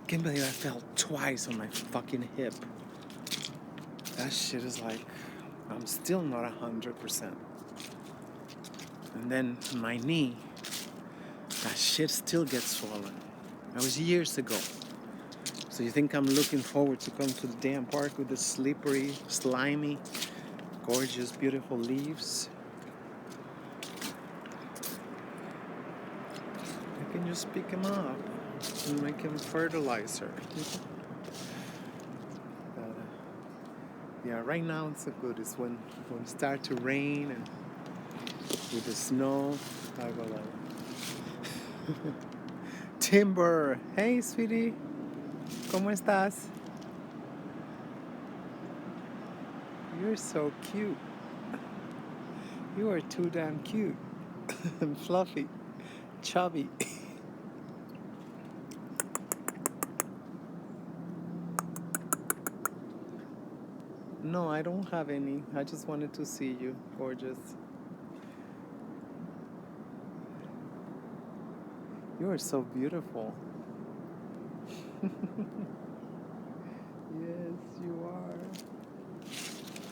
can't believe I fell twice on my fucking hip. That shit is like, I'm still not 100%. And then my knee, that shit still gets swollen. That was years ago. So you think I'm looking forward to come to the damn park with the slippery, slimy, gorgeous, beautiful leaves? I can just pick them up and make them fertilizer. Yeah, right now it's so good. It's when it starts to rain and with the snow, I go like, Timber, hey sweetie, ¿cómo estás? You're so cute. You are too damn cute and fluffy, chubby. No, I don't have any. I just wanted to see you, gorgeous. You are so beautiful. Yes, you are.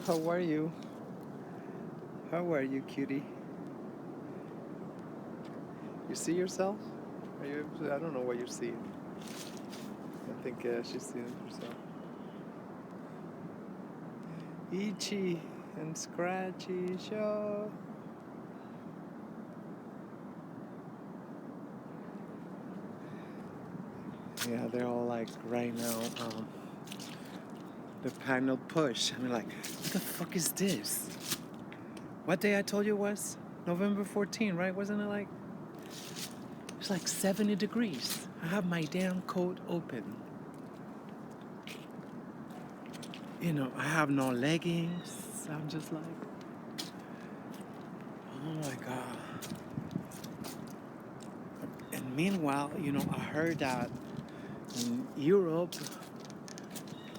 How are you? How are you, cutie? You see yourself? Are you? I don't know what you're seeing. I think she's seeing herself. Itchy and scratchy show. Yeah, they're all like right now. The panel push. I'm like, what the fuck is this? What day I told you was? November 14, right? Wasn't it like? It's like 70 degrees. I have my damn coat open. I have no leggings. I'm just like, oh my God. And meanwhile, I heard that in Europe,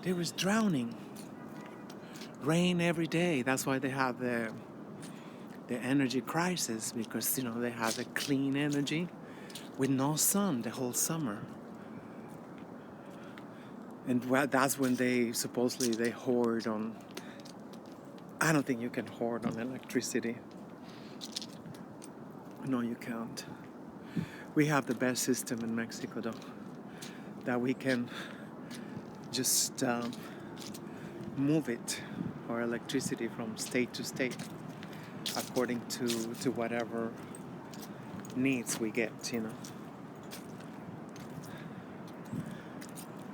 there was drowning. Rain every day. That's why they have the energy crisis, because, they have a clean energy with no sun the whole summer. And that's when they hoard on. I don't think you can hoard on electricity. No, you can't. We have the best system in Mexico, though, that we can just move it, our electricity, from state to state according to whatever needs we get,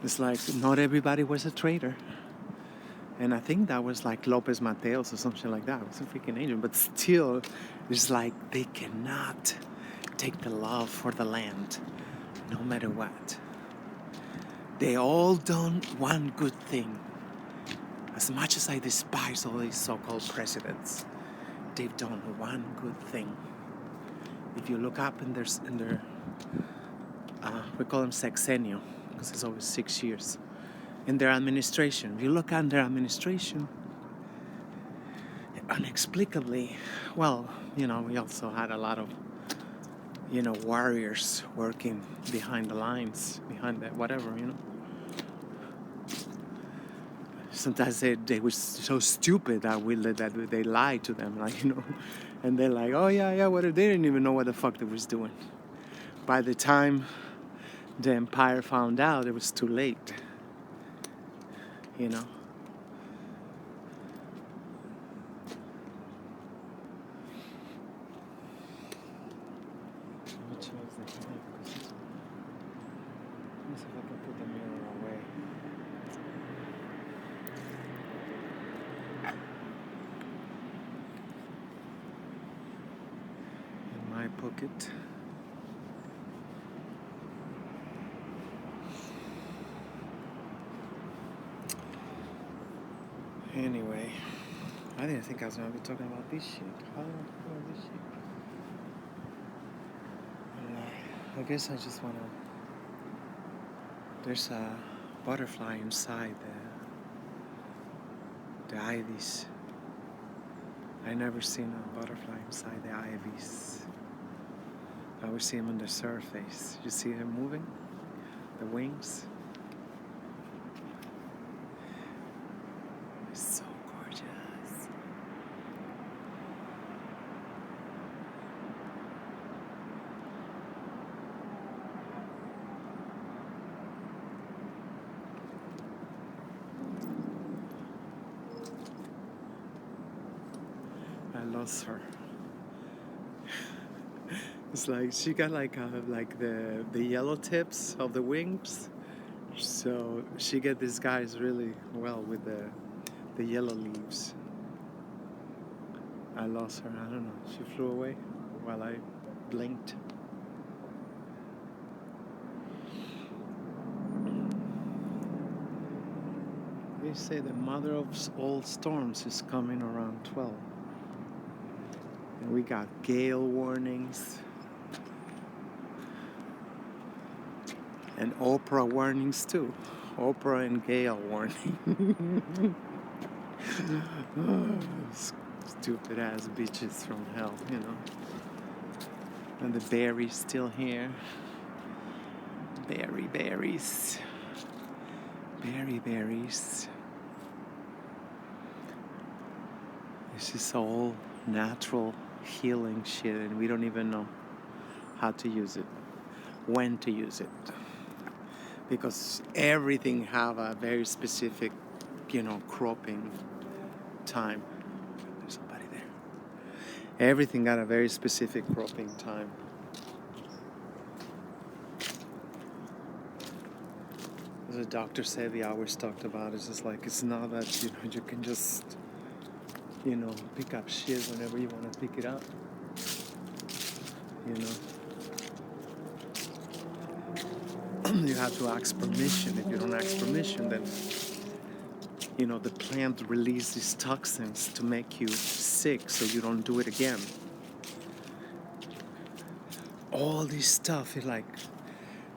It's like not everybody was a trader. And I think that was like Lopez Mateos or something like that. It was a freaking agent. But still, it's like they cannot take the love for the land, no matter what. They all done one good thing. As much as I despise all these so-called presidents, they've done one good thing. If you look up in their we call them sexennial, because it's always 6 years. In their administration, if you look at their administration, inexplicably, well, we also had a lot of, warriors working behind the lines, behind that whatever, Sometimes they were so stupid that they lied to them, like, and they're like, oh yeah, what if they didn't even know what the fuck they was doing. By the time the empire found out, it was too late, eye pocket. Anyway, I didn't think I was gonna be talking about this shit. How do I talk about this shit? I guess I just wanna. There's a butterfly inside the ivies. I never seen a butterfly inside the ivies. I always see them on the surface. You see them moving? The wings? It's so gorgeous. I lost her. It's like she got like the yellow tips of the wings, so she get disguised really well with the yellow leaves. I lost her. I don't know. She flew away while I blinked. They say the mother of all storms is coming around 12. And we got gale warnings and Oprah warnings too. Oprah and gale warning. Stupid ass bitches from hell, you know. And the berries still here. Berries. Berries. This is all natural healing shit, and we don't even know how to use it, when to use it, because everything have a very specific, cropping time. There's somebody there. Everything got a very specific cropping time. As the doctor Sevi always talked about, it's just like, it's not that you can just pick up shit whenever you want to pick it up. You have to ask permission. If you don't ask permission, then the plant releases these toxins to make you sick, so you don't do it again. All this stuff is like,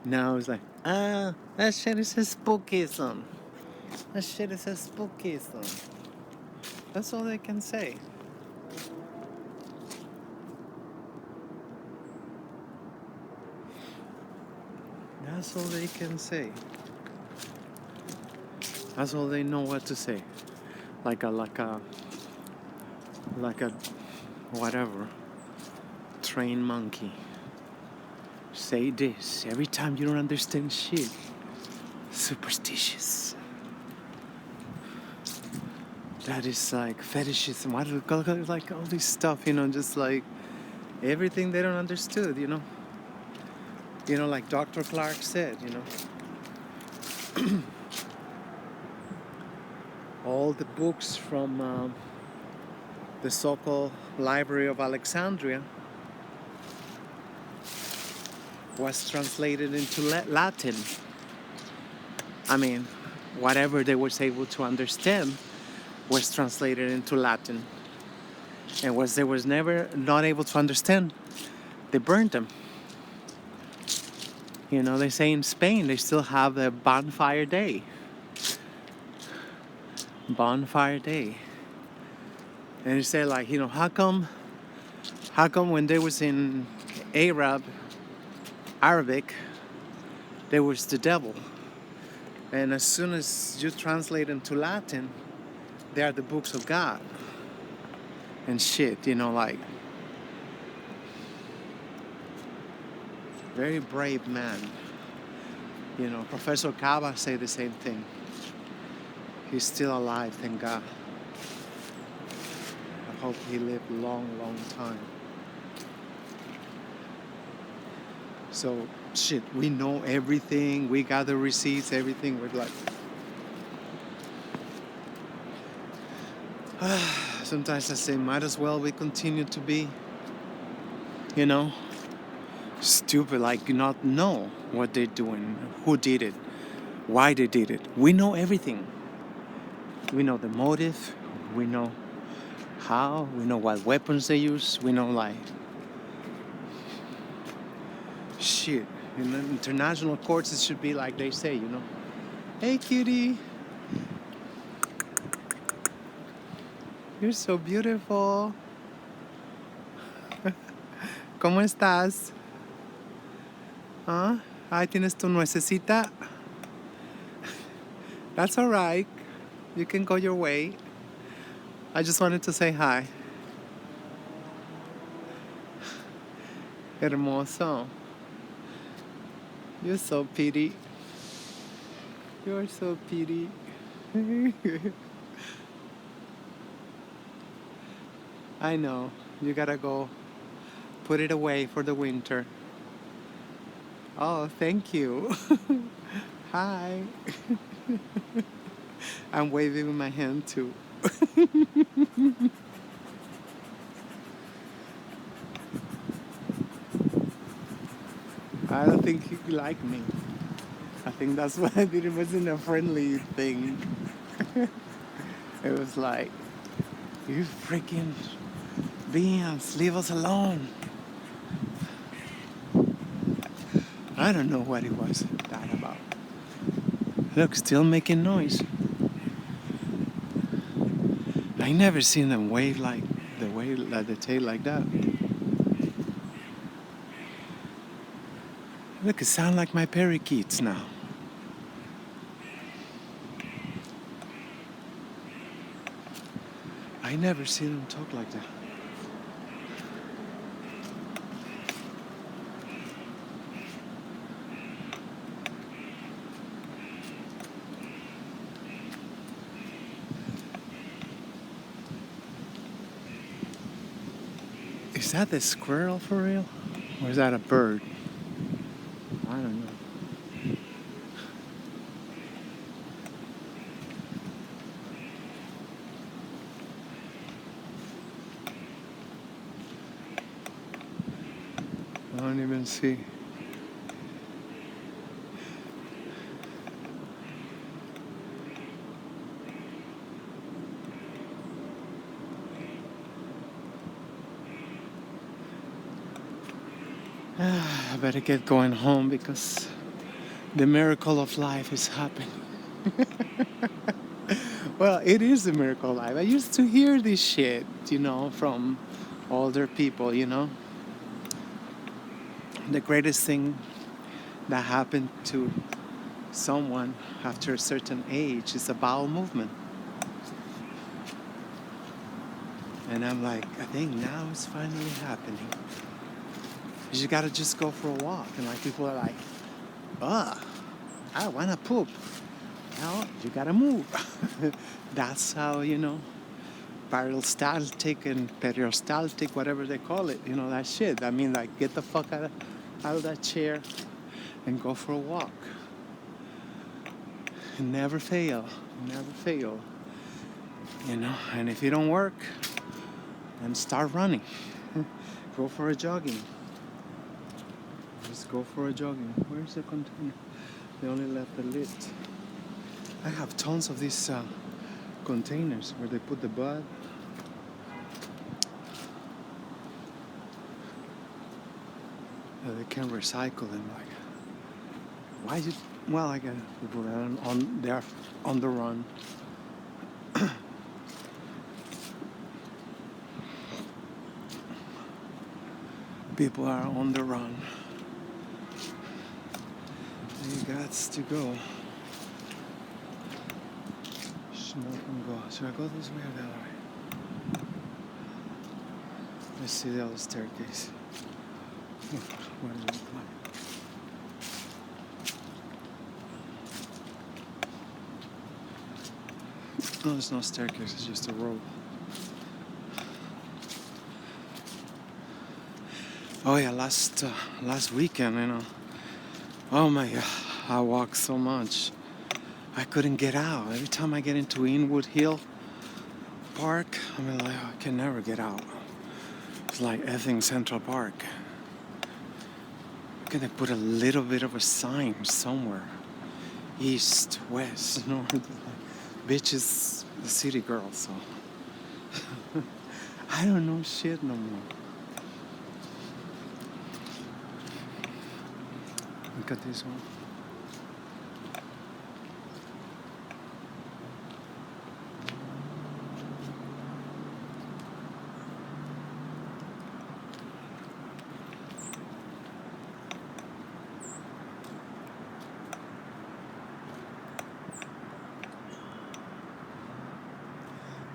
now it's like, that shit is a spookism. That shit is a spookism. That's all they can say. That's all they can say. That's all they know what to say. Like a whatever, trained monkey. Say this every time you don't understand shit. Superstitious. That is like fetishism. What do we call it? Like all this stuff, just like everything they don't understood, like Dr. Clark said, all the books from the so-called Library of Alexandria was translated into Latin. I mean, whatever they was able to understand was translated into Latin. And what they was never not able to understand, they burned them. They say in Spain they still have the bonfire day. Bonfire day. And they say like, how come when they was in Arabic, there was the devil. And as soon as you translate into Latin, they are the books of God. And shit, like. Very brave man. Professor Kaba said the same thing. He's still alive, thank God. I hope he lived a long, long time. So, shit, we know everything. We got the receipts, everything. We're like... Sometimes I say, might as well we continue to be you know, stupid, like not know what they're doing, who did it, why they did it. We know everything. We know the motive. We know how. We know what weapons they use. We know like shit. In the international courts, it should be like they say, you know. Hey, kitty, you're so beautiful. ¿Cómo estás? Huh? Ahí tienes tu nuececita. That's all right. You can go your way. I just wanted to say hi. Hermoso. You're so pretty. You're so pretty. I know. You gotta go put it away for the winter. Oh, thank you. Hi. I'm waving with my hand too. I don't think he liked me. I think that's why I did it. Wasn't a friendly thing. It was like, you freaking beings, leave us alone. I don't know what it was that about. Look, still making noise. I never seen them wave like the tail like that. Look, it sound like my parakeets now. I never seen them talk like that. Is that the squirrel for real? Or is that a bird? I don't know. I don't even see. I better get going home because the miracle of life is happening. Well, it is a miracle of life. I used to hear this shit, you know, from older people, you know. The greatest thing that happened to someone after a certain age is a bowel movement. And I'm like, I think now it's finally happening. You gotta just go for a walk. And like people are like, I wanna poop. Well, you gotta move. That's how, you know, peristaltic and peristaltic, whatever they call it, you know, that shit. I mean, like, get the fuck out of that chair and go for a walk. Never fail. Never fail. You know, and if it don't work, then start running. Go for a jogging. Just go for a jogging. Where's the container? They only left the lid. I have tons of these containers where they put the bud. They can recycle them. Like, why you? Well, I guess people are they're on the run. People are on the run. You got to go. Should I go this way or the other way? Let's see the other staircase. What does it look like? No, there's no staircase, it's just a road. Oh yeah, last weekend, you know. Oh my God, I walked so much. I couldn't get out. Every time I get into Inwood Hill Park, I'm like, I can never get out. It's It's like effing Central Park. Gonna put a little bit of a sign somewhere. East, west, north. Bitch is the city girl, so I don't know shit no more. Look at this one.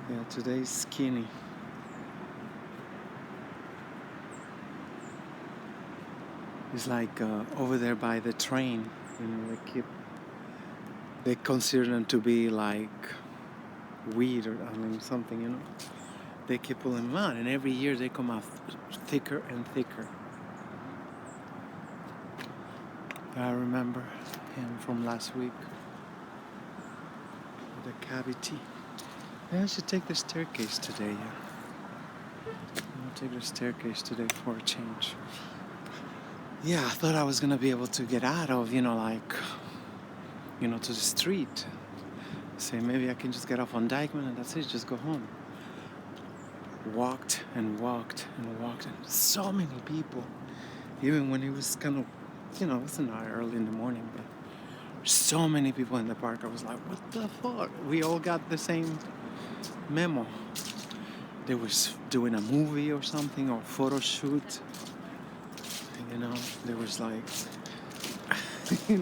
Yeah, today's skinny. It's like over there by the train. You know, they consider them to be like weed or something. You know, they keep pulling them out, and every year they come out thicker and thicker. I remember him from last week. The cavity. Yeah, I should take the staircase today. Yeah, I'll take the staircase today for a change. Yeah, I thought I was gonna be able to get out of, to the street. Say maybe I can just get off on Dykeman and that's it, just go home. Walked and walked and walked, and so many people. Even when it was kind of, it wasn't early in the morning, but so many people in the park. I was like, what the fuck? We all got the same memo. They was doing a movie or something, or photo shoot. There was like, you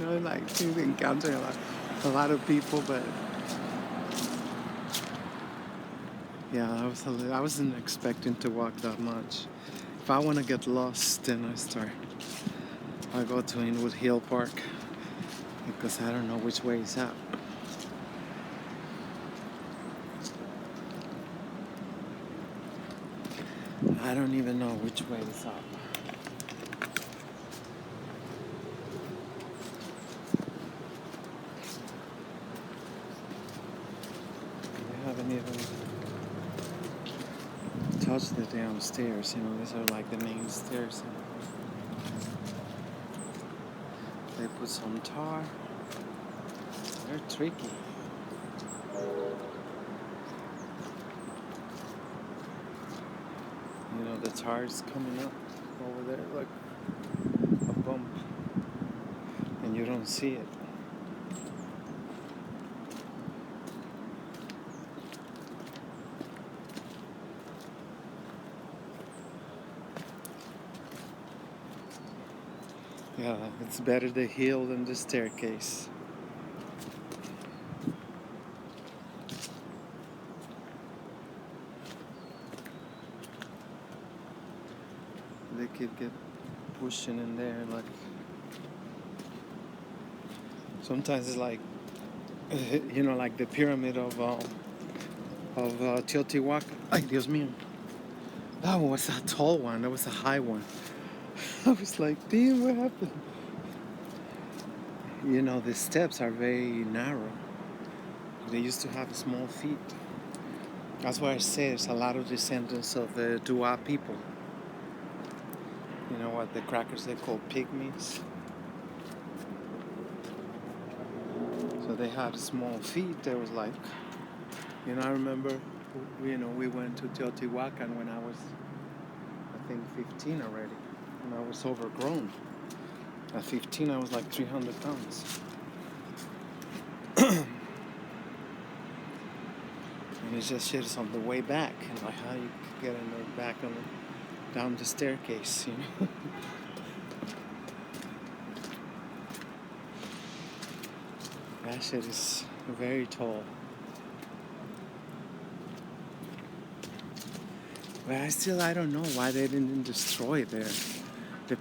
encountering a lot of people, but yeah, I wasn't expecting to walk that much. If I want to get lost, then I go to Inwood Hill Park, because I don't know which way is up. I don't even know which way is up. I haven't even touched the damn stairs. These are like the main stairs. They put some tar. They're tricky. The tar is coming up over there like a bump, and you don't see it. Yeah, it's better the hill than the staircase. They could get pushing in there, like sometimes it's like like the pyramid of Teotihuacan. Ay, Dios mío. That one was a tall one. That was a high one. I was like, damn, what happened? The steps are very narrow. They used to have small feet. That's why I say there's a lot of descendants of the Dua people. You know what, the crackers they call pygmies. So they had small feet. They was like, I remember, we went to Teotihuacan when I was, I think, 15 already. And I was overgrown. At 15, I was like 300 pounds. And it's just shit on the way back. And like how you get in the back down the staircase, That shit is very tall. But I don't know why they didn't destroy the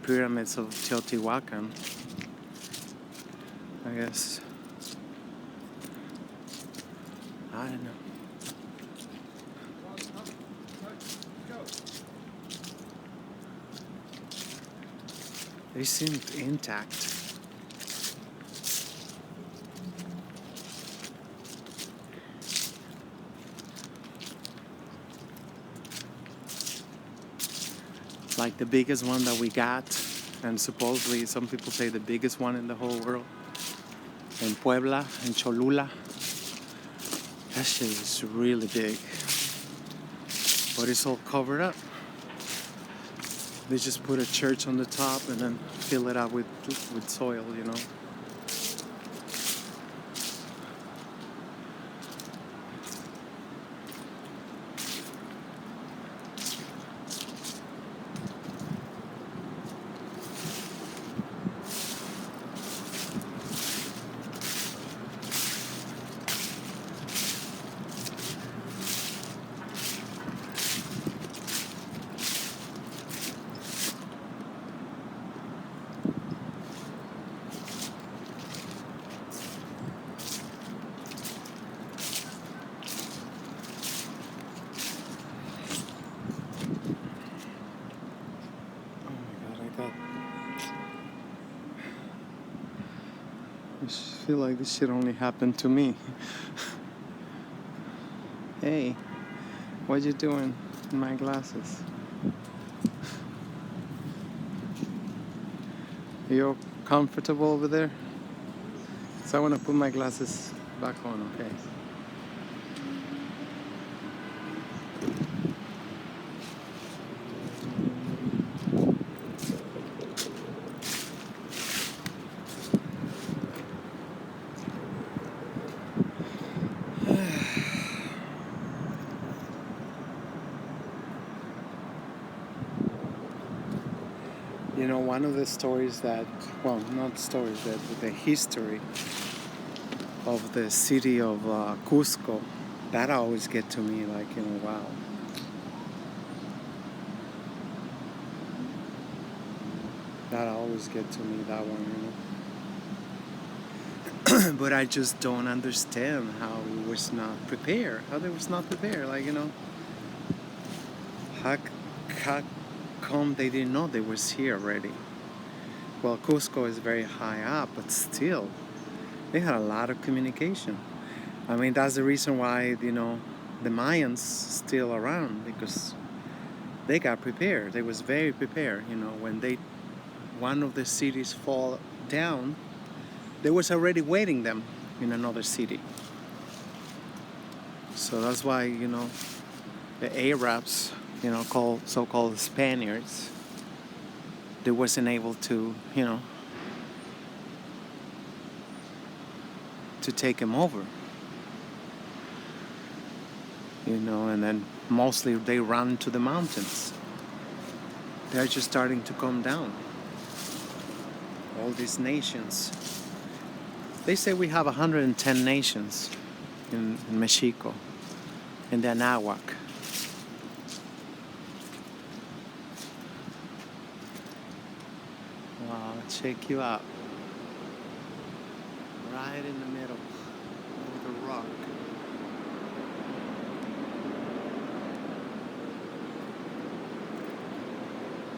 pyramids of Teotihuacan. I guess. I don't know. They seemed intact. like the biggest one that we got, and supposedly some people say the biggest one in the whole world, in Puebla, in Cholula. That shit is really big, but it's all covered up. They just put a church on the top and then fill it up with soil, you know. I feel like this shit only happened to me. Hey, what you doing in my glasses? You comfortable over there? So I want to put my glasses back on, okay? You know, one of the stories that, well, not stories, but the history of the city of Cusco, that always get to me, like, you know, wow. That always get to me, that one, you know. But I just don't understand how it was not prepared, how they was not prepared, like, you know. How come they didn't know they was here already? Well, Cusco is very high up, but still, they had a lot of communication. I mean, that's the reason why, you know, the Mayans still around, because they got prepared. They was very prepared, you know, when one of the cities fall down, they was already waiting them in another city. So that's why, you know, the Arabs, you know, so-called Spaniards, they wasn't able to, you know, to take them over. You know, and then mostly they run to the mountains. They're just starting to come down. All these nations. They say we have 110 nations in Mexico, in the Anahuac. Wow, check you out. Right in the middle of the rock.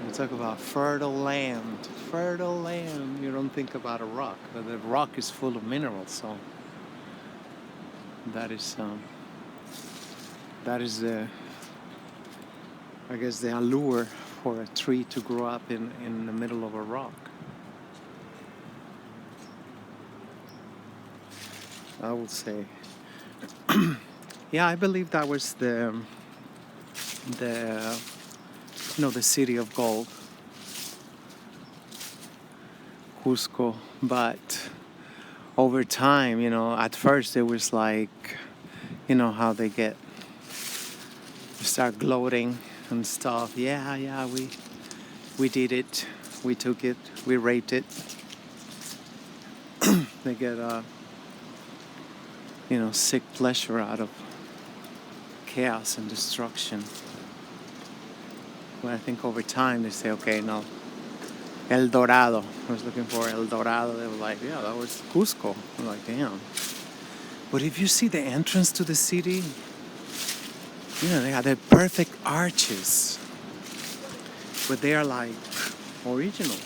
You talk about fertile land. Fertile land. You don't think about a rock, but the rock is full of minerals. So that is the, I guess, the allure for a tree to grow up in the middle of a rock. I would say. Yeah, I believe that was the city of gold, Cusco. But over time, you know, at first it was like, you know, how they start gloating and stuff. Yeah, we did it, we took it, we raped it. They get you know, sick pleasure out of chaos and destruction. But I think over time they say, okay, no, El Dorado. I was looking for El Dorado. They were like, yeah, that was Cusco. I'm like, damn. But if you see the entrance to the city, you know, they have the perfect arches. But they are like original.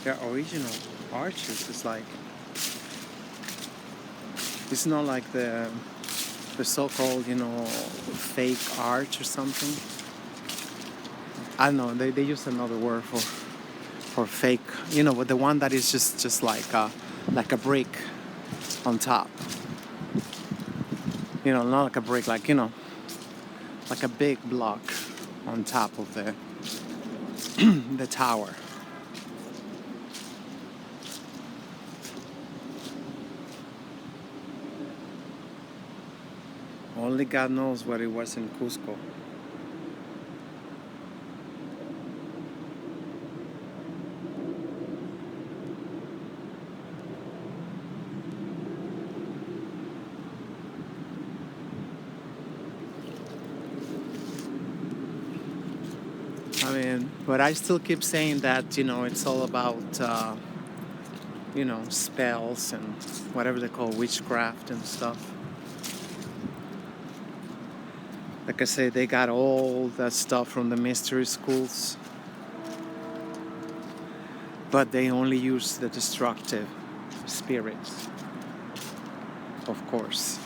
They're original arches. It's like, it's not like the so-called, you know, fake arch or something. I don't know, they use another word for fake, but the one that is just like a brick on top. Not like a brick, like a big block on top of the tower. Only God knows what it was in Cusco. I mean, but I still keep saying that, it's all about, spells and whatever they call witchcraft and stuff. Like I say, they got all that stuff from the mystery schools, but they only use the destructive spirits, of course.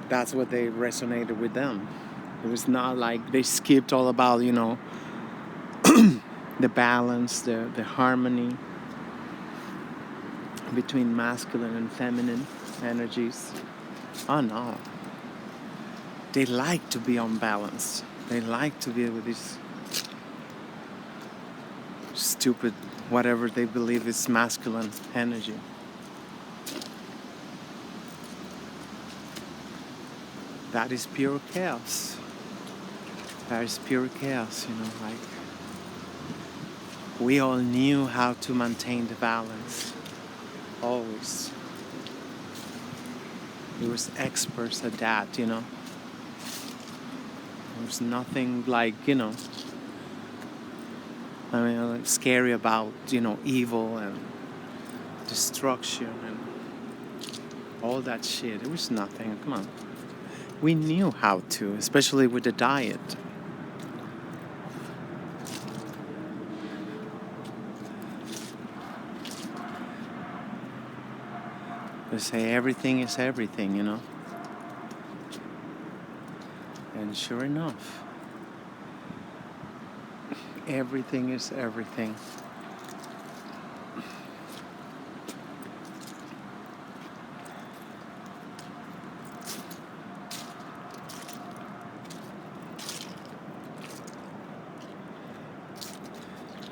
That's what they resonated with them. It was not like they skipped all about, the balance, the harmony between masculine and feminine energies. Oh no. They like to be unbalanced. They like to be with this stupid whatever they believe is masculine energy. That is pure chaos. That is pure chaos, like we all knew how to maintain the balance. Always. We was experts at that, There was nothing like, scary about, evil and destruction and all that shit. It was nothing. Come on. We knew how to, especially with the diet. They say everything is everything, And sure enough, everything is everything.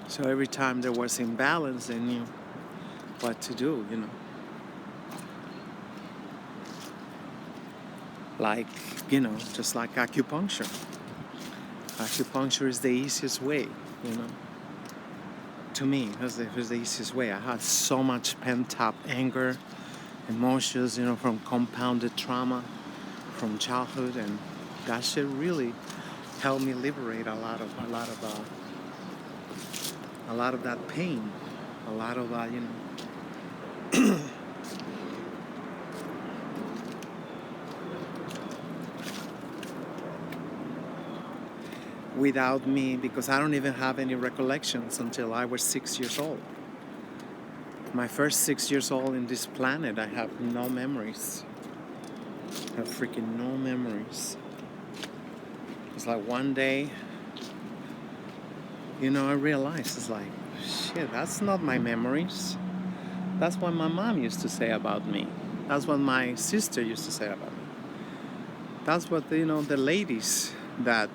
So every time there was imbalance, they knew what to do, Like, just like acupuncture. Acupuncture is the easiest way, To me, it was the easiest way. I had so much pent-up anger, emotions, from compounded trauma from childhood, and that shit really helped me liberate a lot of that pain, a lot of without me, because I don't even have any recollections until I was 6 years old. My first 6 years old in this planet, I have no memories. I have freaking no memories. It's like one day, I realized, it's like, shit, that's not my memories. That's what my mom used to say about me. That's what my sister used to say about me. That's what, the ladies that,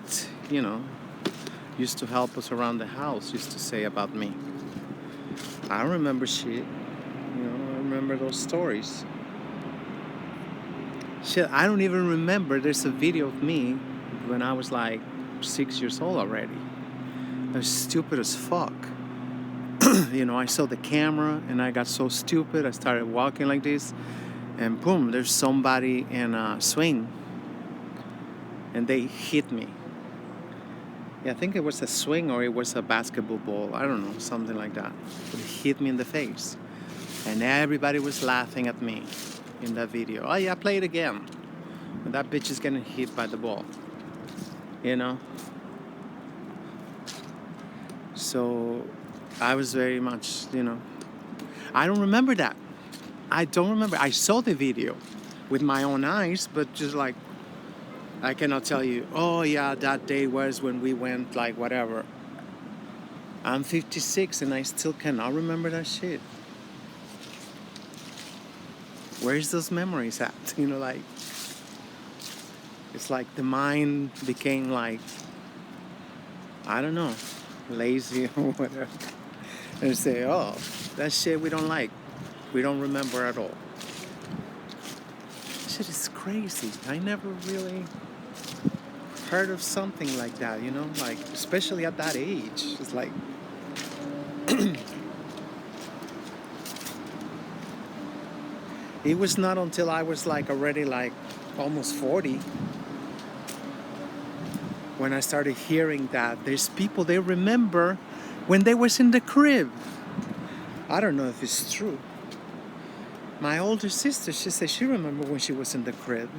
used to help us around the house used to say about me. I don't remember shit. I remember those stories. Shit, I don't even remember. There's a video of me when I was like 6 years old already. I was stupid as fuck. I saw the camera and I got so stupid. I started walking like this, and boom, there's somebody in a swing, and they hit me. Yeah, I think it was a swing or it was a basketball ball. I don't know, something like that. But it hit me in the face, and everybody was laughing at me in that video. Oh yeah, play it again. And that bitch is getting hit by the ball. So I was very much, I don't remember that. I don't remember. I saw the video with my own eyes, but just like, I cannot tell you, oh yeah, that day was when we went, like, whatever. I'm 56 and I still cannot remember that shit. Where's those memories at? Like, it's like the mind became like, I don't know, lazy or whatever. And say, oh, that shit we don't like. We don't remember at all. Shit is crazy. I never really heard of something like that, like, especially at that age. It's like, it was not until I was like already like almost 40 when I started hearing that there's people they remember when they was in the crib. I don't know if it's true. My older sister, she said she remembered when she was in the crib.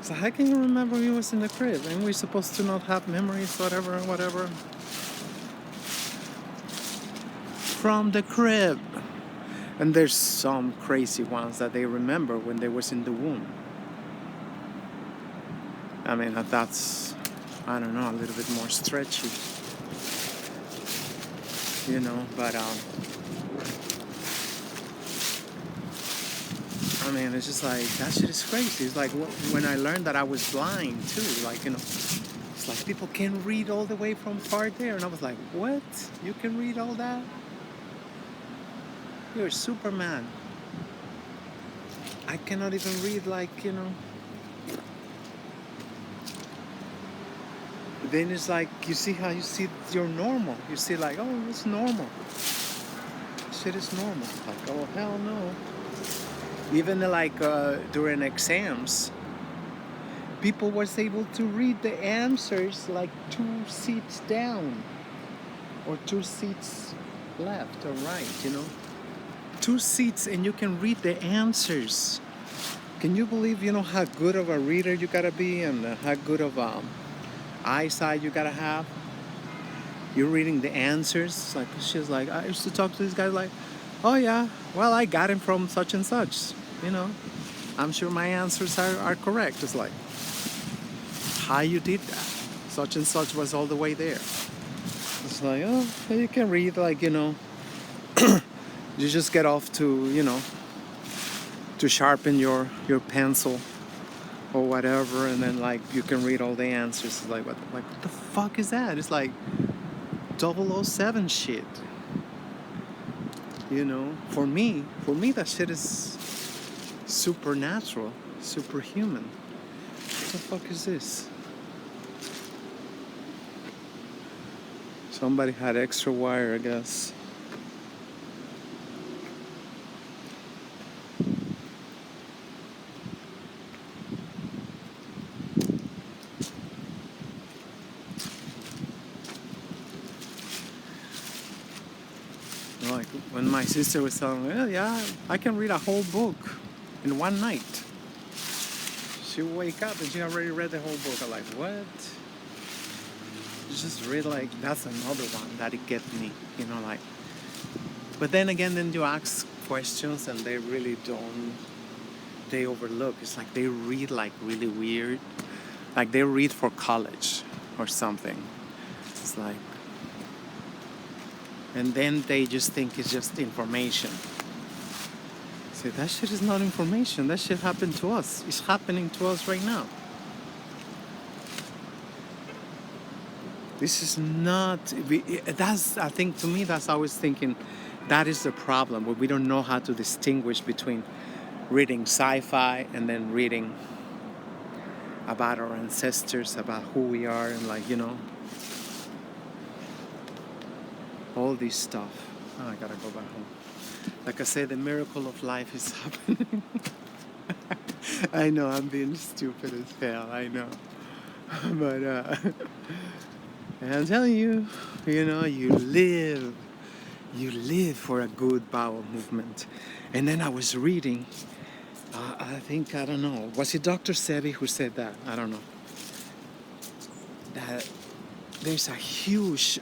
So how can you remember when you was in the crib? And we're supposed to not have memories, whatever. From the crib. And there's some crazy ones that they remember when they was in the womb. I mean, that's, I don't know, a little bit more stretchy. But I mean, it's just like, that shit is crazy. It's like when I learned that I was blind too, like, it's like people can read all the way from far there. And I was like, what? You can read all that? You're Superman. I cannot even read, like, Then it's like, you see how you see you're normal. You see like, oh, it's normal. Shit is normal. Like, oh, hell no. Even like during exams, people was able to read the answers like 2 seats down or 2 seats left or right, 2 seats and you can read the answers. Can you believe, how good of a reader you gotta be and how good of eyesight you gotta have? You're reading the answers. Like, she's like, I used to talk to this guy like, oh yeah, well, I got him from such and such, I'm sure my answers are correct. It's like, how you did that? Such and such was all the way there. It's like, oh, you can read, like, you just get off to, to sharpen your pencil or whatever, and then like you can read all the answers. It's like, what the fuck is that? It's like 007 shit. For me that shit is supernatural, superhuman. What the fuck is this? Somebody had extra wire, I guess. Like when my sister was telling me, oh, yeah, I can read a whole book in one night. She would wake up and she already read the whole book. I'm like, what? Just read, like, that's another one that it gets me, like. But then again, then you ask questions and they really don't, they overlook. It's like they read like really weird. Like they read for college or something. It's like, and then they just think it's just information. See, that shit is not information. That shit happened to us. It's happening to us right now. This is not, that's, I think, to me, that's always thinking, that is the problem, where we don't know how to distinguish between reading sci-fi and then reading about our ancestors, about who we are, and like, all this stuff. Oh, I gotta go back home. Like I said, the miracle of life is happening. I know, I'm being stupid as hell, I know. But, and I'm telling you, you live for a good bowel movement. And then I was reading, I don't know, was it Dr. Sebi who said that? I don't know. That there's a huge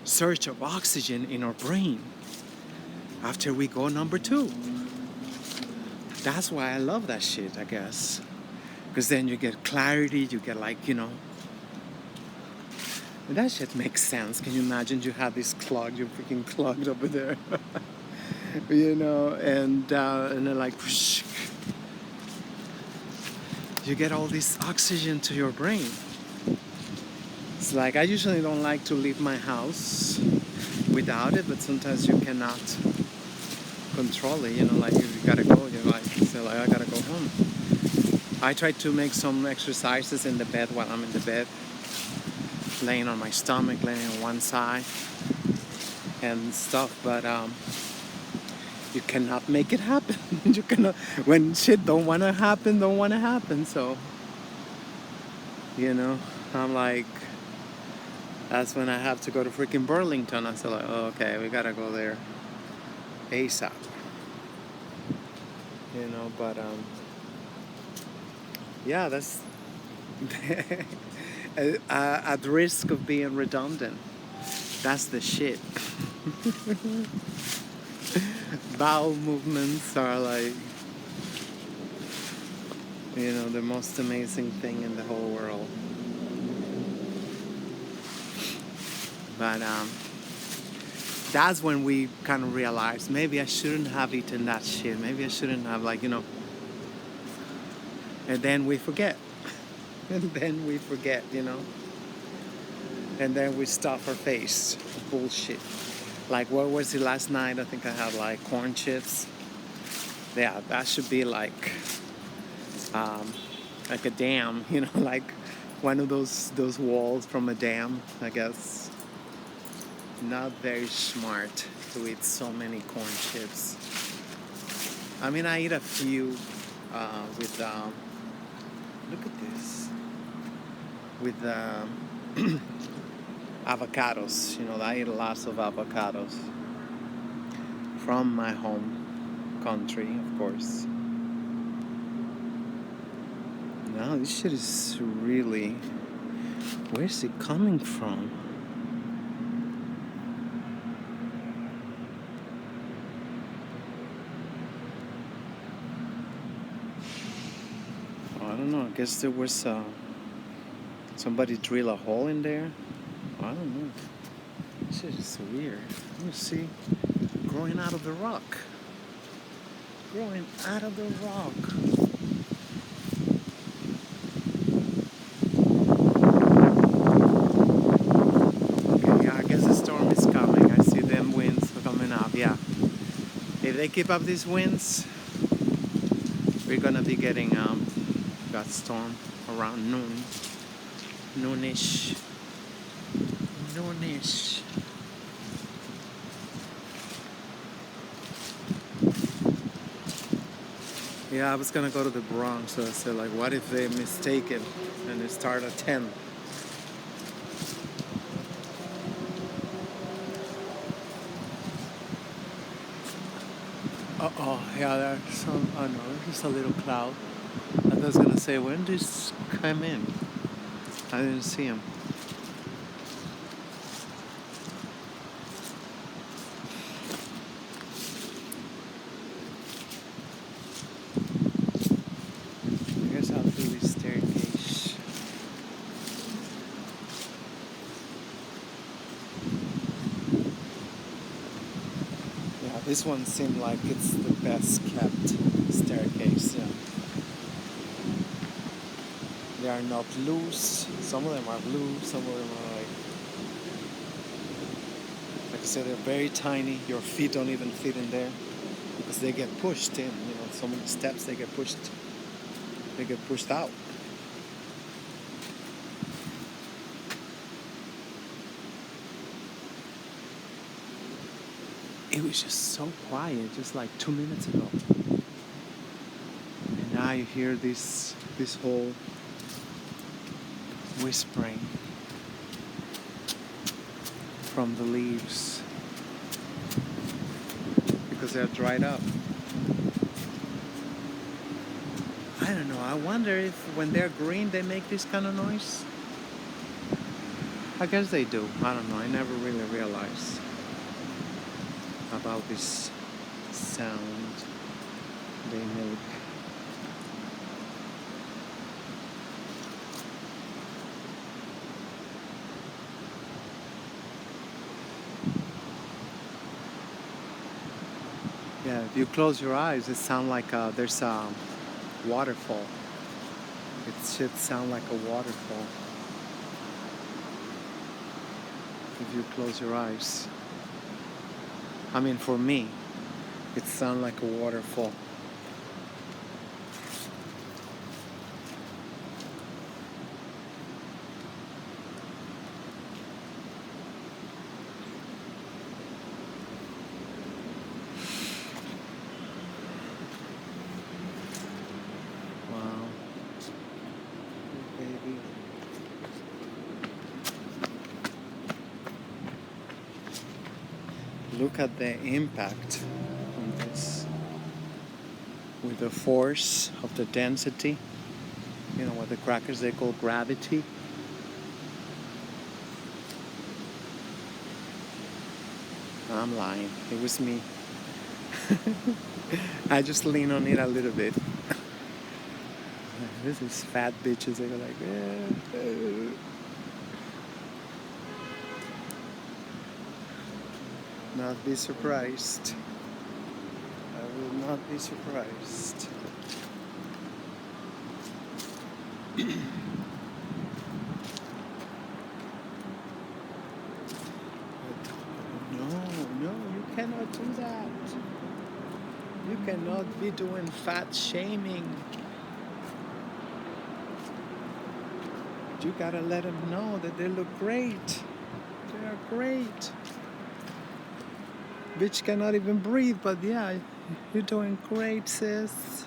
surge of oxygen in our brain after we go number 2. That's why I love that shit, I guess. Because then you get clarity, you get like, that shit makes sense. Can you imagine you have this clog, you're freaking clogged over there, and then like, whoosh, you get all this oxygen to your brain. It's like I usually don't like to leave my house without it, but sometimes you cannot control it. Like if you gotta go, you're like, say like I gotta go home. I try to make some exercises in the bed while I'm in the bed, laying on my stomach, laying on one side, and stuff. But you cannot make it happen. You cannot when shit don't wanna happen, don't wanna happen. So I'm like. That's when I have to go to freaking Burlington. I said like, oh, okay, we gotta go there ASAP. But yeah, that's at risk of being redundant. That's the shit. Bowel movements are like, the most amazing thing in the whole world. But that's when we kind of realize maybe I shouldn't have eaten that shit. Maybe I shouldn't have, and then we forget. And then we forget, And then we stuff our face. Bullshit. Like, what was it last night? I think I had, corn chips. Yeah, that should be like a dam, like one of those walls from a dam, I guess. Not very smart to eat so many corn chips. I mean, I eat a few with, look at this, with avocados. I eat lots of avocados from my home country, of course. Now, this shit is really, where's it coming from? I don't know. I guess there was somebody drill a hole in there. I don't know. This shit is weird. Let me see. Growing out of the rock. Growing out of the rock. Okay, yeah, I guess the storm is coming. I see them winds coming up. Yeah. If they keep up these winds, we're gonna be getting that storm around noonish. Yeah, I was gonna go to the Bronx, so I said like, what if they mistake it and they start at 10? Yeah, there's some. Oh no, there's just a little cloud. I was gonna say, when did this come in? I didn't see him. I guess I'll do this staircase. Yeah, this one seemed like it's the best kept staircase. Yeah. They are not loose. Some of them are loose. Some of them are like I said, they're very tiny. Your feet don't even fit in there because they get pushed in. Some of the steps they get pushed out. It was just so quiet, just like 2 minutes ago. And now you hear this whole whispering from the leaves because they're dried up. I don't know. I wonder if when they're green they make this kind of noise. I guess they do. I don't know. I never really realized about this sound they make. if you close your eyes, it sounds like there's a waterfall. It should sound like a waterfall if you close your eyes. I mean, for me, it sounds like a waterfall. Wow, baby. Look at the impact on this with the force of the density. You know what the crackers they call gravity. I'm lying. It was me. I just lean on it a little bit. This is fat bitches. They go like, Not be surprised. I will not be surprised. No, you cannot do that. You cannot be doing fat shaming. You gotta let them know that they look great. They are great. Bitch cannot even breathe, but yeah, you're doing great, sis.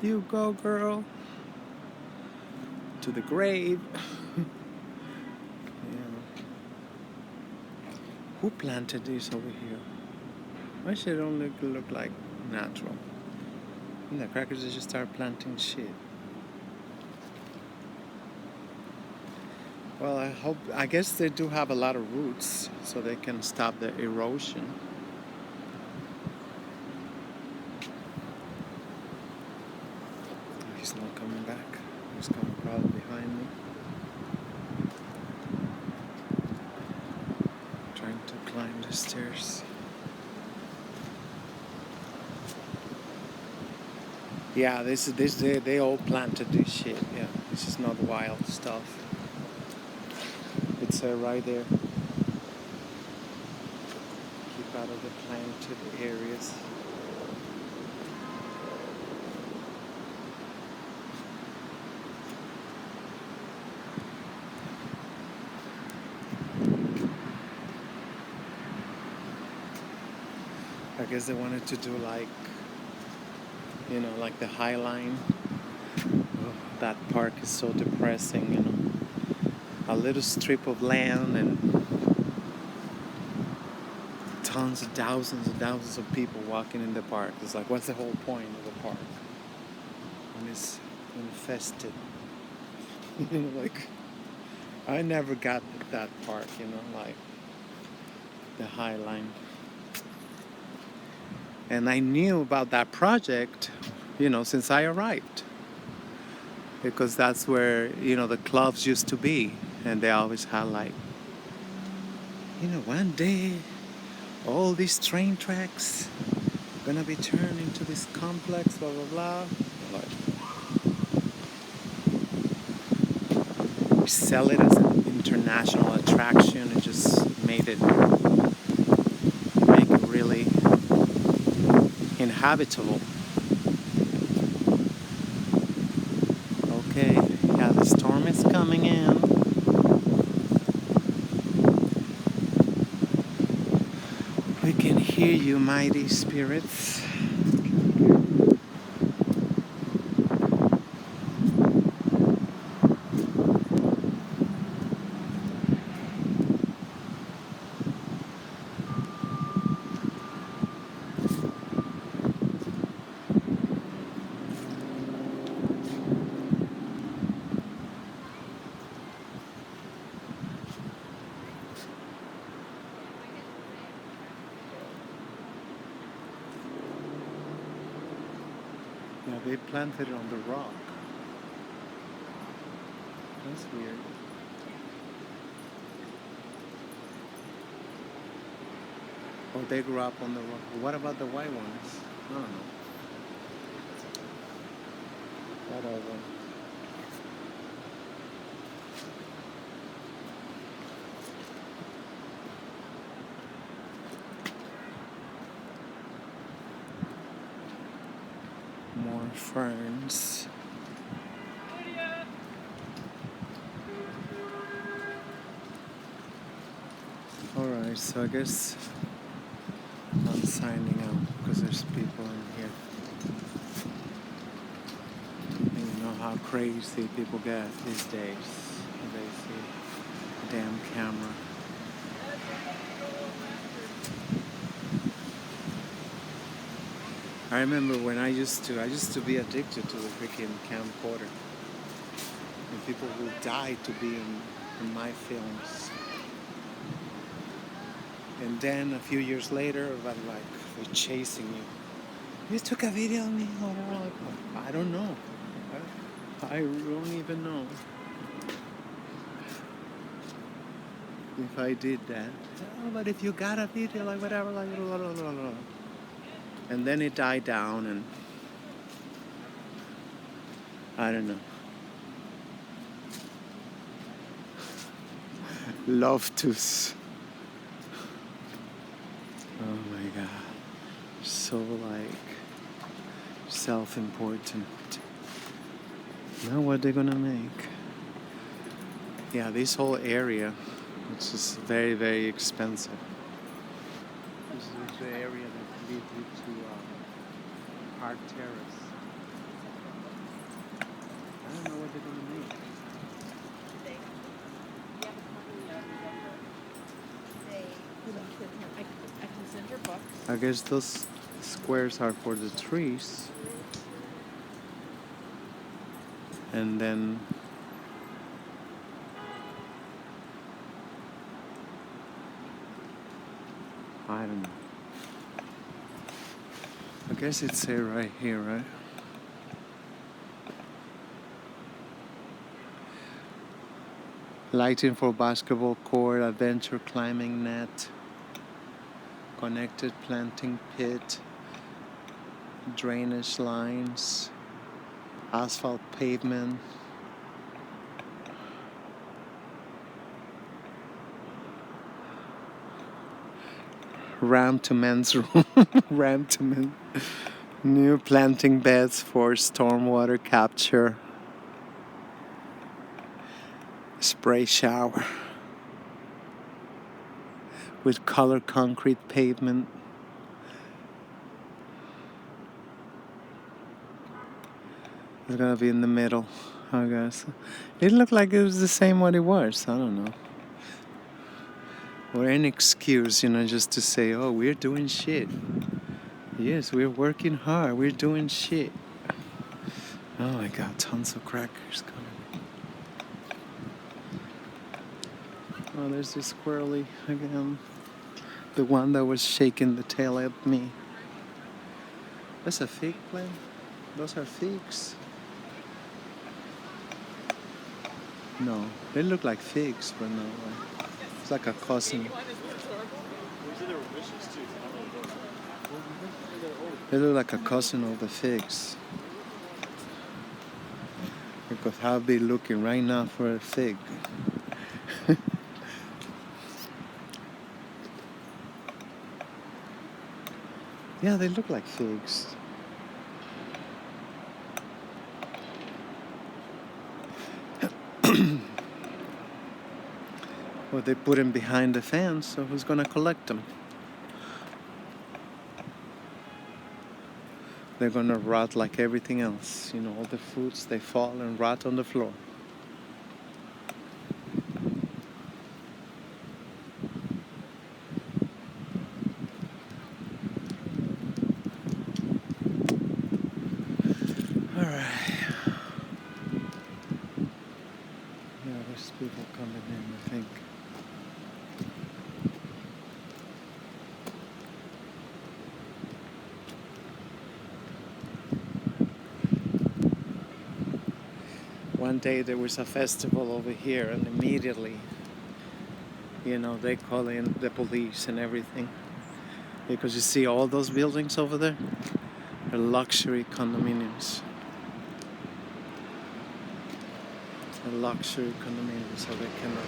You go, girl. To the grave. Yeah. Who planted this over here? Why should it only look like natural? And the crackers just start planting shit. Well, I guess they do have a lot of roots, so they can stop the erosion. He's not coming back. He's coming probably behind me. Trying to climb the stairs. Yeah, they all planted this shit. Yeah, this is not wild stuff. It's right there. Keep out of the planted areas. I guess they wanted to do like, like the High Line. Oh, that park is so depressing, A little strip of land and tons of thousands of people walking in the park. It's like, what's the whole point of the park when it's infested? Like, I never got that park, like the High Line. And I knew about that project, since I arrived. Because that's where, the clubs used to be. And they always had like, one day, all these train tracks gonna be turned into this complex, blah, blah, blah. Like, we sell it as an international attraction. It just make it really inhabitable. Okay, yeah, the storm is coming in. We can hear you, mighty spirits. Yeah, they planted it on the rock. That's weird. Or they grew up on the road. What about the white ones? I don't know. Whatever. More ferns. Alright, so I guess I'm signing out because there's people in here. And you know how crazy people get these days. They see a damn camera. I remember when I used to be addicted to the freaking camcorder. And people would die to be in my films. And then a few years later, but like they're chasing you. You took a video of me? I don't know. I don't even know if I did that. Oh, but if you got a video, like whatever, like blah, blah, blah, blah. And then it died down, and I don't know. Loftus. Oh my God. So like self-important. Now what they're gonna make? Yeah, this whole area, it's just very, very expensive. This is the area that leads you to Park Terrace. I don't know what they're gonna make. I can send her books. I guess those squares are for the trees. And then I don't know. I guess it's right here, right? Lighting for basketball court, adventure climbing net, connected planting pit, drainage lines, asphalt pavement. Ramp to men's room. Ramp to men. New planting beds for stormwater capture. Spray shower with color concrete pavement. It's gonna be in the middle, I guess. It looked like it was the same what it was. I don't know. Or any excuse, just to say, oh, we're doing shit. Yes, we're working hard. We're doing shit. Oh my God, tons of crackers coming. Oh, there's this squirrely again. The one that was shaking the tail at me. That's a fig plant? Those are figs. No, they look like figs, but no. It's like a cousin. They look like a cousin of the figs. Because I'll be looking right now for a fig. Yeah, they look like figs. Well, they put them behind the fence, so who's gonna collect them? They're gonna rot like everything else. All the fruits, they fall and rot on the floor. People coming in, I think. One day there was a festival over here, and immediately, they call in the police and everything. Because you see all those buildings over there? They're luxury condominiums. They're luxury condominiums, so they cannot,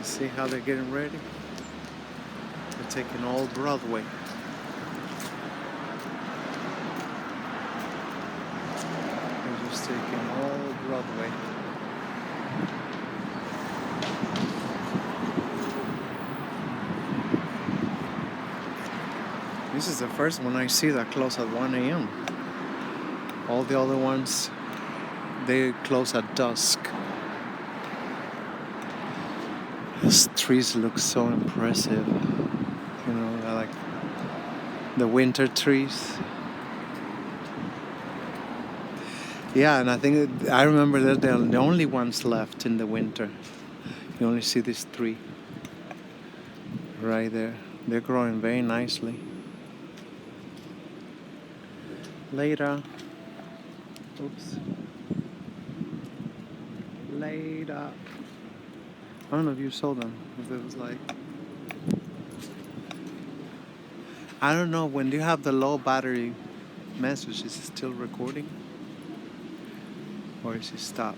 see how they're getting ready? They're taking all Broadway. They're just taking all Broadway. This is the first one I see that close at 1 a.m. All the other ones, they close at dusk. These trees look so impressive. They're like the winter trees. Yeah, and I remember that they're the only ones left in the winter. You only see these three right there. They're growing very nicely. Later. Oops. Later. I don't know if you saw them. If it was like, I don't know, when you have the low battery message, is it still recording? Or is it stopped?